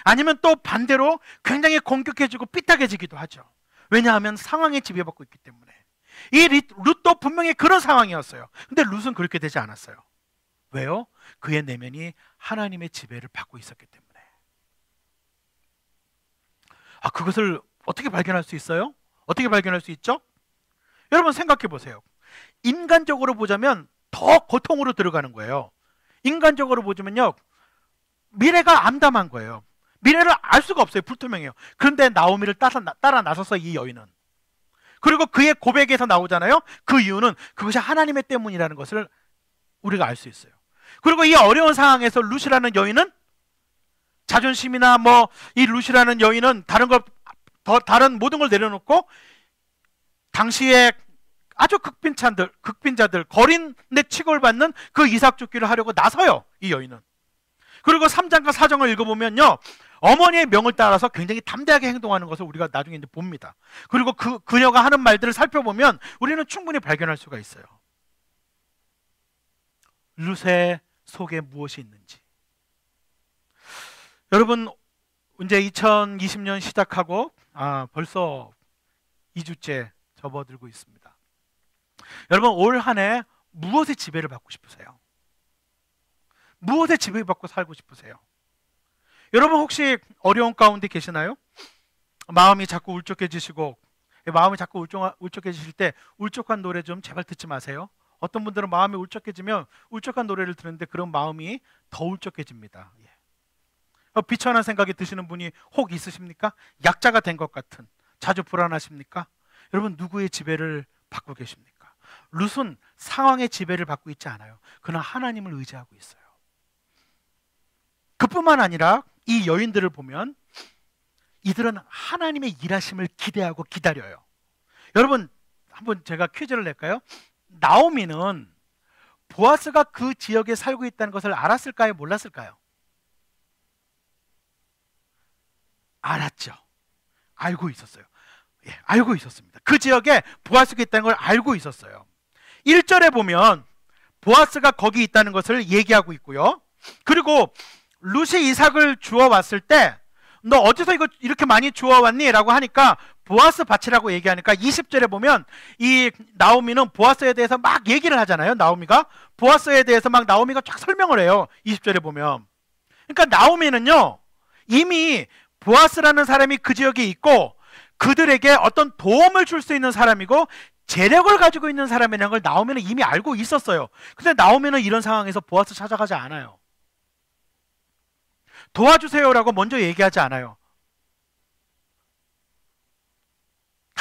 아니면 또 반대로 굉장히 공격해지고 삐딱해지기도 하죠. 왜냐하면 상황에 지배받고 있기 때문에. 이 룻도 분명히 그런 상황이었어요. 근데 룻은 그렇게 되지 않았어요. 왜요? 그의 내면이 하나님의 지배를 받고 있었기 때문에. 그것을 어떻게 발견할 수 있어요? 어떻게 발견할 수 있죠? 여러분 생각해 보세요. 인간적으로 보자면 더 고통으로 들어가는 거예요. 인간적으로 보자면요, 미래가 암담한 거예요. 미래를 알 수가 없어요. 불투명해요. 그런데 나오미를 따라 나서서 이 여인은, 그리고 그의 고백에서 나오잖아요. 그 이유는 그것이 하나님의 때문이라는 것을 우리가 알 수 있어요. 그리고 이 어려운 상황에서 룻이라는 여인은 자존심이나 이 룻이라는 여인은 다른 모든 걸 내려놓고 당시에 아주 극빈자들 거린내 취급을 받는 그 이삭 쫓기를 하려고 나서요. 이 여인은. 그리고 3장과 4장을 읽어보면요, 어머니의 명을 따라서 굉장히 담대하게 행동하는 것을 우리가 나중에 이제 봅니다. 그리고 그녀가 하는 말들을 살펴보면 우리는 충분히 발견할 수가 있어요. 룻의 속에 무엇이 있는지. 여러분 이제 2020년 시작하고 벌써 2주째 접어들고 있습니다. 여러분 올 한 해 무엇의 지배를 받고 싶으세요? 무엇의 지배를 받고 살고 싶으세요? 여러분 혹시 어려운 가운데 계시나요? 마음이 자꾸 울적해지시고, 마음이 자꾸 울적해지실 때 울적한 노래 좀 제발 듣지 마세요. 어떤 분들은 마음이 울적해지면 울적한 노래를 들었는데 그런 마음이 더 울적해집니다. 비천한 생각이 드시는 분이 혹 있으십니까? 약자가 된 것 같은, 자주 불안하십니까? 여러분 누구의 지배를 받고 계십니까? 룻은 상황의 지배를 받고 있지 않아요. 그러나 하나님을 의지하고 있어요. 그뿐만 아니라 이 여인들을 보면 이들은 하나님의 일하심을 기대하고 기다려요. 여러분 한번 제가 퀴즈를 낼까요? 나오미는 보아스가 그 지역에 살고 있다는 것을 알았을까요? 몰랐을까요? 알았죠. 알고 있었어요. 알고 있었습니다. 그 지역에 보아스가 있다는 걸 알고 있었어요. 1절에 보면 보아스가 거기 있다는 것을 얘기하고 있고요. 그리고 룻이 이삭을 주워왔을 때 너 어디서 이거 이렇게 많이 주워왔니? 라고 하니까 보아스 밭이라고 얘기하니까 20절에 보면 이 나오미는 보아스에 대해서 막 얘기를 하잖아요. 나오미가 보아스에 대해서 막 나오미가 쫙 설명을 해요. 20절에 보면. 그러니까 나오미는요 이미 보아스라는 사람이 그 지역에 있고 그들에게 어떤 도움을 줄 수 있는 사람이고 재력을 가지고 있는 사람이라는 걸 나오미는 이미 알고 있었어요. 근데 나오미는 이런 상황에서 보아스 찾아가지 않아요. 도와주세요라고 먼저 얘기하지 않아요.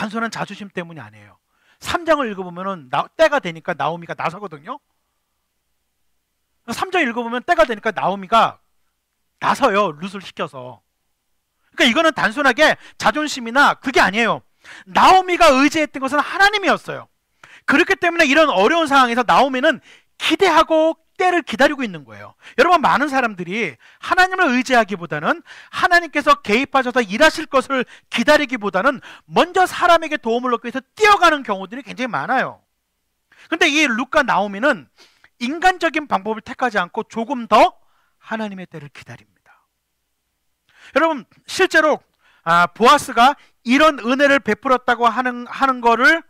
단순한 자존심 때문이 아니에요. 3장을 읽어보면 때가 되니까 나오미가 나서거든요. 3장 읽어보면 때가 되니까 나오미가 나서요. 룻을 시켜서. 그러니까 이거는 단순하게 자존심이나 그게 아니에요. 나오미가 의지했던 것은 하나님이었어요. 그렇기 때문에 이런 어려운 상황에서 나오미는 기대하고 때를 기다리고 있는 거예요. 여러분, 많은 사람들이 하나님을 의지하기보다는 하나님께서 개입하셔서 일하실 것을 기다리기보다는 먼저 사람에게 도움을 얻기 위해서 뛰어가는 경우들이 굉장히 많아요. 그런데 이 룻과 나오미는 인간적인 방법을 택하지 않고 조금 더 하나님의 때를 기다립니다. 여러분, 실제로 보아스가 이런 은혜를 베풀었다고 하는 거를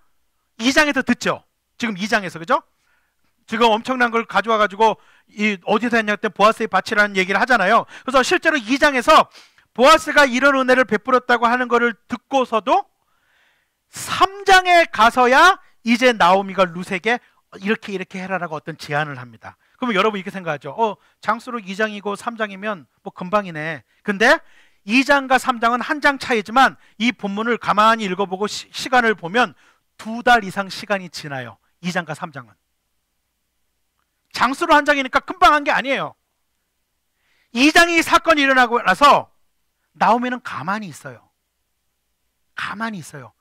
2장에서 듣죠. 지금 2장에서, 그죠? 지금 엄청난 걸 가져와 가지고 어디서 했냐 때 보아스의 밭이라는 얘기를 하잖아요. 그래서 실제로 2장에서 보아스가 이런 은혜를 베풀었다고 하는 거를 듣고서도 3장에 가서야 이제 나오미가 룻에게 이렇게 해라라고 어떤 제안을 합니다. 그러면 여러분 이렇게 생각하죠. 장수로 2장이고 3장이면 뭐 금방이네. 근데 2장과 3장은 한 장 차이지만 이 본문을 가만히 읽어보고 시간을 보면 2달 이상 시간이 지나요. 2장과 3장은. 장수로 한 장이니까 금방 한 게 아니에요. 2장이 사건이 일어나고 나서 나오미는 가만히 있어요. 가만히 있어요.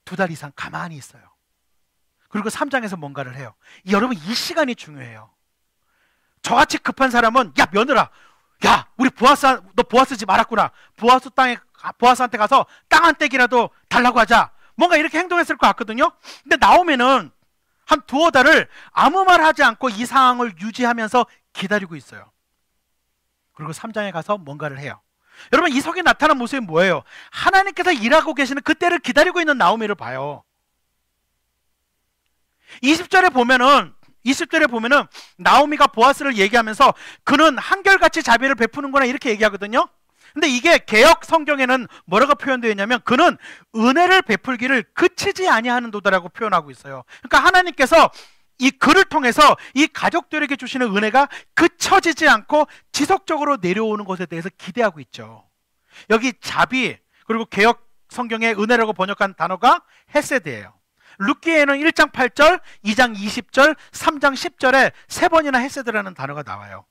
2달 이상 가만히 있어요. 그리고 3장에서 뭔가를 해요. 여러분, 이 시간이 중요해요. 저같이 급한 사람은 야, 며느라, 야, 우리 너 보아스 집 알았구나. 보아스한테 가서 땅 한 떼기라도 달라고 하자. 뭔가 이렇게 행동했을 것 같거든요. 근데 나오미는 한 2달을 아무 말 하지 않고 이 상황을 유지하면서 기다리고 있어요. 그리고 3장에 가서 뭔가를 해요. 여러분, 이 속에 나타난 모습이 뭐예요? 하나님께서 일하고 계시는 그 때를 기다리고 있는 나오미를 봐요. 20절에 보면은 나오미가 보아스를 얘기하면서 그는 한결같이 자비를 베푸는구나 이렇게 얘기하거든요. 근데 이게 개역 성경에는 뭐라고 표현되어 있냐면 그는 은혜를 베풀기를 그치지 아니하는 도다라고 표현하고 있어요. 그러니까 하나님께서 이 글을 통해서 이 가족들에게 주시는 은혜가 그쳐지지 않고 지속적으로 내려오는 것에 대해서 기대하고 있죠. 여기 자비, 그리고 개역 성경의 은혜라고 번역한 단어가 헤세드예요. 룻기에는 1장 8절, 2장 20절, 3장 10절에 3번이나 헤세드라는 단어가 나와요.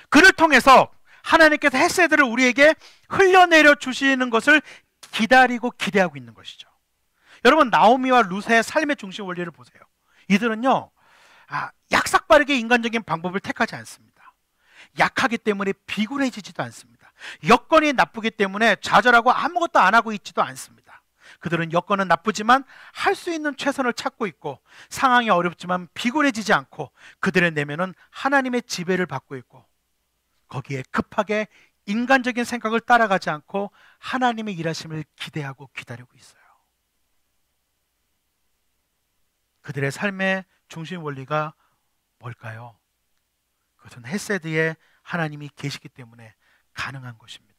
그를 통해서 하나님께서 헤세드를 우리에게 흘려내려 주시는 것을 기다리고 기대하고 있는 것이죠. 여러분, 나오미와 룻의 삶의 중심 원리를 보세요. 이들은요, 약삭빠르게 인간적인 방법을 택하지 않습니다. 약하기 때문에 비굴해지지도 않습니다. 여건이 나쁘기 때문에 좌절하고 아무것도 안 하고 있지도 않습니다. 그들은 여건은 나쁘지만 할 수 있는 최선을 찾고 있고 상황이 어렵지만 비굴해지지 않고 그들의 내면은 하나님의 지배를 받고 있고 거기에 급하게 인간적인 생각을 따라가지 않고 하나님의 일하심을 기대하고 기다리고 있어요. 그들의 삶의 중심 원리가 뭘까요? 그것은 헤세드에 하나님이 계시기 때문에 가능한 것입니다.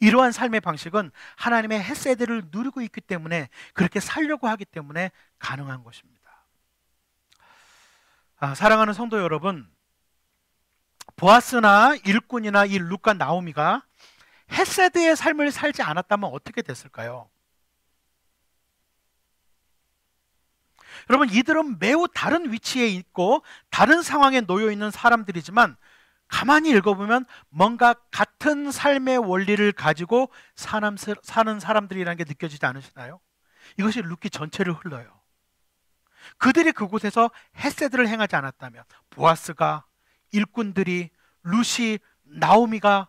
이러한 삶의 방식은 하나님의 헤세드를 누리고 있기 때문에 그렇게 살려고 하기 때문에 가능한 것입니다. 사랑하는 성도 여러분, 보아스나 일꾼이나 이 룻과 나오미가 헤세드의 삶을 살지 않았다면 어떻게 됐을까요? 여러분, 이들은 매우 다른 위치에 있고 다른 상황에 놓여 있는 사람들이지만 가만히 읽어보면 뭔가 같은 삶의 원리를 가지고 사는 사람들이라는 게 느껴지지 않으시나요? 이것이 룻기 전체를 흘러요. 그들이 그곳에서 헤세드를 행하지 않았다면 보아스가, 일꾼들이, 룻이, 나오미가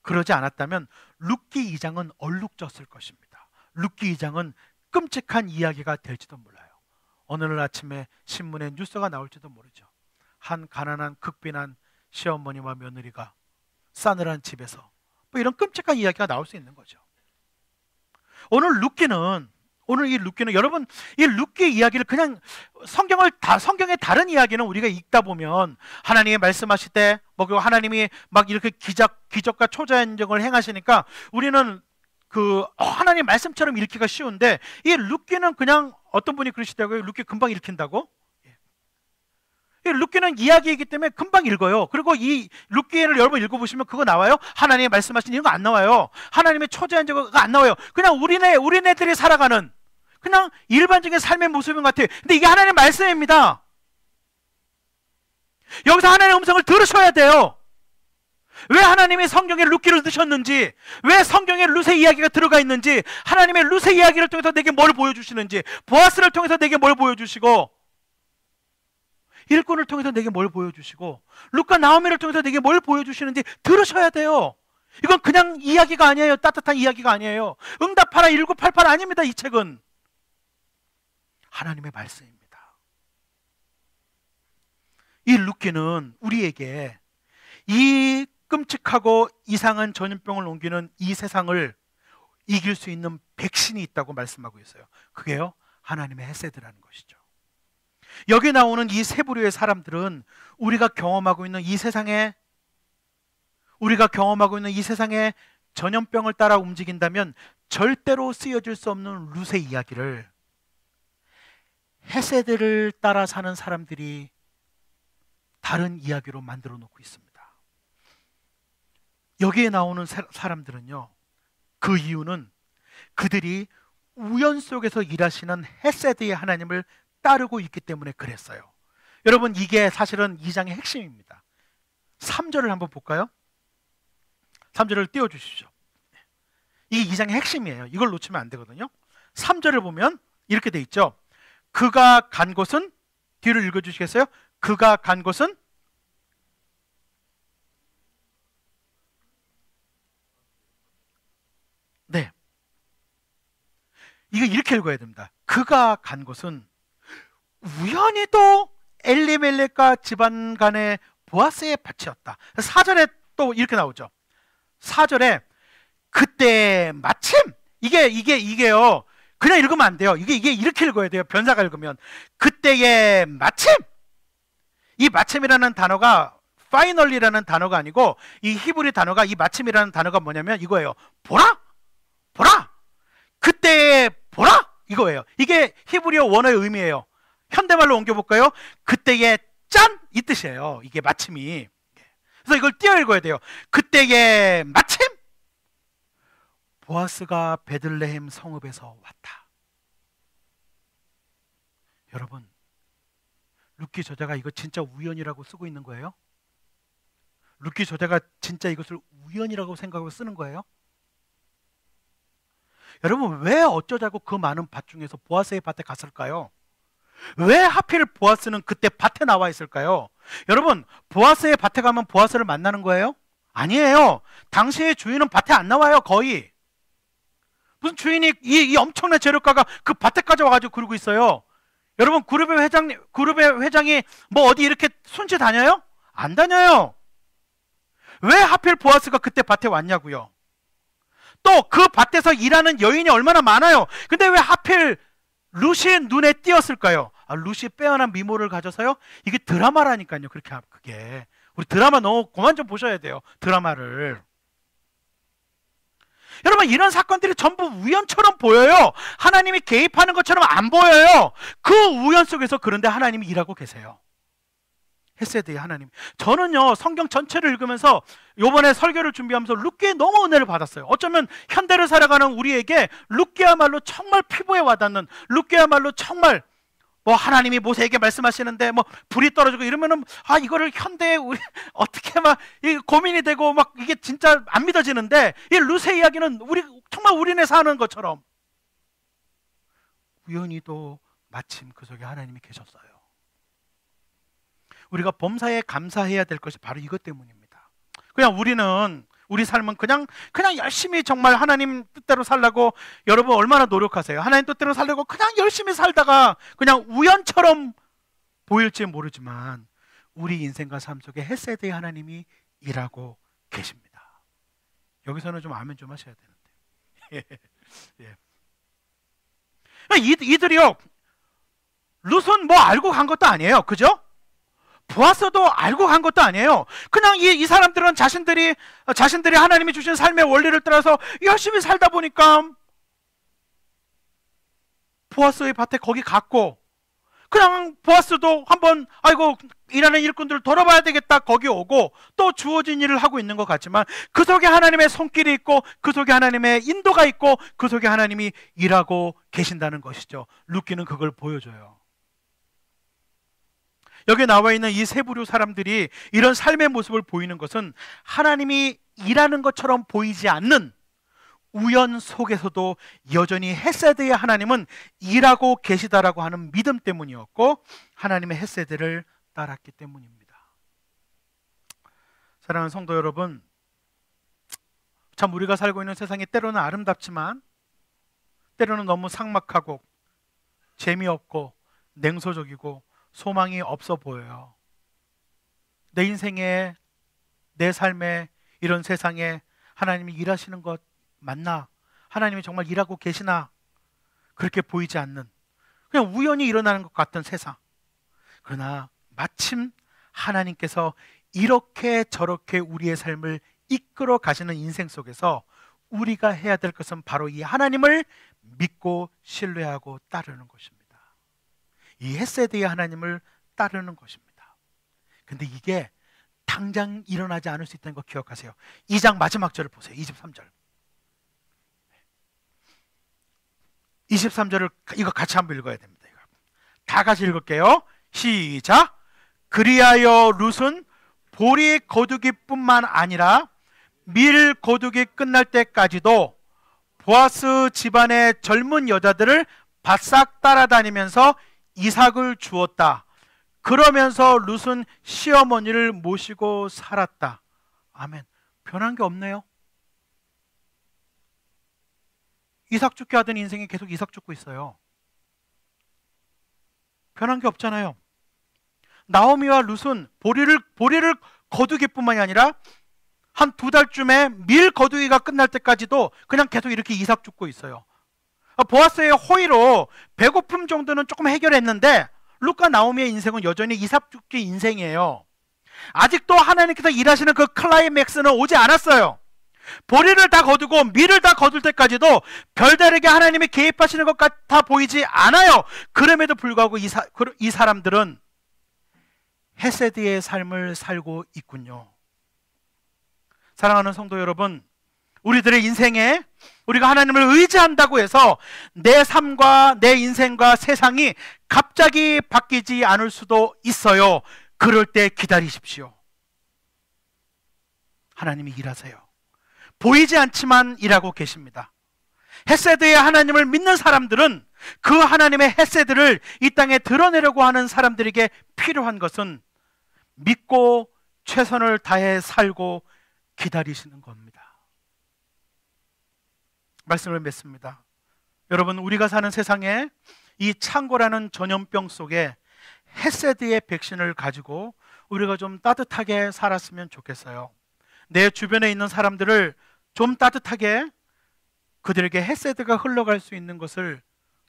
그러지 않았다면 룻기 2장은 얼룩졌을 것입니다. 룻기 2장은 끔찍한 이야기가 될지도 몰라요. 어느 날 아침에 신문에 뉴스가 나올지도 모르죠. 한 가난한 극빈한 시어머니와 며느리가 싸늘한 집에서 뭐 이런 끔찍한 이야기가 나올 수 있는 거죠. 오늘 이 룻기는 여러분, 이 룻기의 이야기를 그냥 성경의 다른 이야기는 우리가 읽다 보면 하나님이 말씀하실 때 뭐 하나님이 막 이렇게 기적과 초자연적을 행하시니까 우리는 하나님 말씀처럼 읽기가 쉬운데 이 룻기는 그냥 어떤 분이 그러시더라고요. 룻기 금방 읽힌다고. 룻기는 이야기이기 때문에 금방 읽어요. 그리고 이 룻기를 여러분 읽어보시면 그거 나와요? 하나님이 말씀하신 이런 거 안 나와요. 하나님의 초자연 제거가 안 나와요. 그냥 우리네들이 살아가는 그냥 일반적인 삶의 모습인 것 같아요. 근데 이게 하나님의 말씀입니다. 여기서 하나님의 음성을 들으셔야 돼요. 왜 하나님이 성경에 룻기를 넣으셨는지, 왜 성경에 룻의 이야기가 들어가 있는지, 하나님의 룻의 이야기를 통해서 내게 뭘 보여주시는지, 보아스를 통해서 내게 뭘 보여주시고, 일꾼을 통해서 내게 뭘 보여주시고, 룻과 나오미를 통해서 내게 뭘 보여주시는지 들으셔야 돼요. 이건 그냥 이야기가 아니에요. 따뜻한 이야기가 아니에요. 응답하라 1988 아닙니다. 이 책은 하나님의 말씀입니다. 이 룻기는 우리에게 이 끔찍하고 이상한 전염병을 옮기는 이 세상을 이길 수 있는 백신이 있다고 말씀하고 있어요. 그게요, 하나님의 헤세드라는 것이죠. 여기 나오는 이 세 부류의 사람들은 우리가 경험하고 있는 이 세상에 전염병을 따라 움직인다면 절대로 쓰여질 수 없는 룻의 이야기를 헤세드를 따라 사는 사람들이 다른 이야기로 만들어 놓고 있습니다. 여기에 나오는 사람들은요, 그 이유는 그들이 우연 속에서 일하시는 헤세드의 하나님을 따르고 있기 때문에 그랬어요. 여러분, 이게 사실은 2장의 핵심입니다. 3절을 한번 볼까요? 3절을 띄워주십시오. 이게 2장의 핵심이에요. 이걸 놓치면 안 되거든요. 3절을 보면 이렇게 돼 있죠. 그가 간 곳은, 뒤를 읽어주시겠어요? 그가 간 곳은 네, 이거 이렇게 읽어야 됩니다. 그가 간 곳은 우연히도 엘리멜렉과 집안 간의 보아스의 밭이었다. 4절에 또 이렇게 나오죠. 4절에 그때 마침, 이게요, 그냥 읽으면 안 돼요. 이게 이렇게 읽어야 돼요. 변사가 읽으면 그때의 마침. 이 마침이라는 단어가 finally라는 단어가 아니고, 이 히브리 단어가, 이 마침이라는 단어가 뭐냐면 이거예요. 보라, 그때의 보라, 이거예요. 이게 히브리어 원어의 의미예요. 현대말로 옮겨볼까요? 그때의 짠, 이 뜻이에요. 이게 마침이. 그래서 이걸 띄어 읽어야 돼요. 그때의 마침 보아스가 베들레헴 성읍에서 왔다. 여러분, 룻기 저자가 이거 진짜 우연이라고 쓰고 있는 거예요? 룻기 저자가 진짜 이것을 우연이라고 생각하고 쓰는 거예요? 여러분, 왜 어쩌자고 그 많은 밭 중에서 보아스의 밭에 갔을까요? 왜 하필 보아스는 그때 밭에 나와 있을까요? 여러분, 보아스의 밭에 가면 보아스를 만나는 거예요? 아니에요. 당시의 주인은 밭에 안 나와요. 거의. 무슨 주인이 이 엄청난 재료가가 그 밭에까지 와가지고 그러고 있어요. 여러분, 그룹의 회장이 뭐 어디 이렇게 순치 다녀요? 안 다녀요. 왜 하필 보아스가 그때 밭에 왔냐고요? 또 그 밭에서 일하는 여인이 얼마나 많아요. 근데 왜 하필 룻이 눈에 띄었을까요? 룻이 빼어난 미모를 가져서요? 이게 드라마라니까요. 그게 우리 드라마 너무 그만 좀 보셔야 돼요. 드라마를. 여러분, 이런 사건들이 전부 우연처럼 보여요. 하나님이 개입하는 것처럼 안 보여요. 그 우연 속에서 그런데 하나님이 일하고 계세요. 헤세드의 하나님. 저는요, 성경 전체를 읽으면서 요번에 설교를 준비하면서 룻기에 너무 은혜를 받았어요. 어쩌면 현대를 살아가는 우리에게 룻기야말로 정말 피부에 와닿는, 룻기야말로 정말 뭐 하나님이 모세에게 말씀하시는데 뭐 불이 떨어지고 이러면은 이거를 현대에 우리 어떻게 막 고민이 되고 막 이게 진짜 안 믿어지는데, 이 룻의 이야기는 정말 우리네 사는 것처럼 우연히도 마침 그 속에 하나님이 계셨어요. 우리가 범사에 감사해야 될 것이 바로 이것 때문입니다. 그냥 우리 삶은 그냥 열심히 정말 하나님 뜻대로 살려고, 여러분 얼마나 노력하세요? 하나님 뜻대로 살려고 그냥 열심히 살다가 그냥 우연처럼 보일지 모르지만 우리 인생과 삶 속에 헤세드의 하나님이 일하고 계십니다. 여기서는 좀 아멘 좀 하셔야 되는데. 예. 이들이요, 룻은 뭐 알고 간 것도 아니에요. 그죠? 보아스도 알고 간 것도 아니에요. 그냥 이 사람들은 자신들이 하나님이 주신 삶의 원리를 따라서 열심히 살다 보니까 보아스의 밭에 거기 갔고, 그냥 보아스도 한번 아이고 일하는 일꾼들을 돌아봐야 되겠다 거기 오고 또 주어진 일을 하고 있는 것 같지만 그 속에 하나님의 손길이 있고 그 속에 하나님의 인도가 있고 그 속에 하나님이 일하고 계신다는 것이죠. 룻기는 그걸 보여줘요. 여기 나와 있는 이 세 부류 사람들이 이런 삶의 모습을 보이는 것은 하나님이 일하는 것처럼 보이지 않는 우연 속에서도 여전히 헤세드의 하나님은 일하고 계시다라고 하는 믿음 때문이었고 하나님의 헤세드를 따랐기 때문입니다. 사랑하는 성도 여러분, 참 우리가 살고 있는 세상이 때로는 아름답지만 때로는 너무 삭막하고 재미없고 냉소적이고 소망이 없어 보여요. 내 인생에, 내 삶에, 이런 세상에 하나님이 일하시는 것 맞나? 하나님이 정말 일하고 계시나? 그렇게 보이지 않는, 그냥 우연히 일어나는 것 같은 세상. 그러나 마침 하나님께서 이렇게 저렇게 우리의 삶을 이끌어 가시는 인생 속에서 우리가 해야 될 것은 바로 이 하나님을 믿고 신뢰하고 따르는 것입니다. 이 헤세드의 하나님을 따르는 것입니다. 근데 이게 당장 일어나지 않을 수 있다는 거 기억하세요. 2장 마지막 절을 보세요. 23절. 23절을 이거 같이 한번 읽어야 됩니다. 다 같이 읽을게요. 시작. 그리하여 룻은 보리 거두기뿐만 아니라 밀 거두기 끝날 때까지도 보아스 집안의 젊은 여자들을 바싹 따라다니면서 이삭을 주었다. 그러면서 룻은 시어머니를 모시고 살았다. 아멘. 변한 게 없네요. 이삭 죽게 하던 인생이 계속 이삭 죽고 있어요. 변한 게 없잖아요. 나오미와 룻은 보리를 거두기뿐만이 아니라 한 2달쯤에 밀 거두기가 끝날 때까지도 그냥 계속 이렇게 이삭 죽고 있어요. 보아스의 호의로 배고픔 정도는 조금 해결했는데 룻과 나오미의 인생은 여전히 이삭 죽기 인생이에요. 아직도 하나님께서 일하시는 그 클라이맥스는 오지 않았어요. 보리를 다 거두고 밀을 다 거둘 때까지도 별다르게 하나님이 개입하시는 것 같아 보이지 않아요. 그럼에도 불구하고 이 사람들은 헤세드의 삶을 살고 있군요. 사랑하는 성도 여러분, 우리들의 인생에 우리가 하나님을 의지한다고 해서 내 삶과 내 인생과 세상이 갑자기 바뀌지 않을 수도 있어요. 그럴 때 기다리십시오. 하나님이 일하세요. 보이지 않지만 일하고 계십니다. 헤세드의 하나님을 믿는 사람들은 그 하나님의 헤세드를 이 땅에 드러내려고 하는 사람들에게 필요한 것은 믿고 최선을 다해 살고 기다리시는 겁니다. 말씀을 맺습니다. 여러분, 우리가 사는 세상에 이 창고라는 전염병 속에 헤세드의 백신을 가지고 우리가 좀 따뜻하게 살았으면 좋겠어요. 내 주변에 있는 사람들을 좀 따뜻하게, 그들에게 헤세드가 흘러갈 수 있는 것을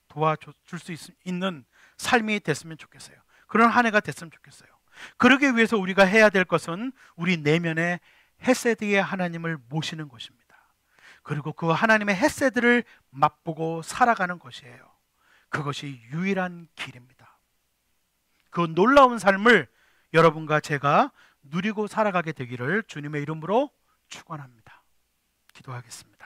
도와줄 수 있는 삶이 됐으면 좋겠어요. 그런 한 해가 됐으면 좋겠어요. 그러기 위해서 우리가 해야 될 것은 우리 내면에 헤세드의 하나님을 모시는 것입니다. 그리고 그 하나님의 헤세드를 맛보고 살아가는 것이에요. 그것이 유일한 길입니다. 그 놀라운 삶을 여러분과 제가 누리고 살아가게 되기를 주님의 이름으로 축원합니다. 기도하겠습니다.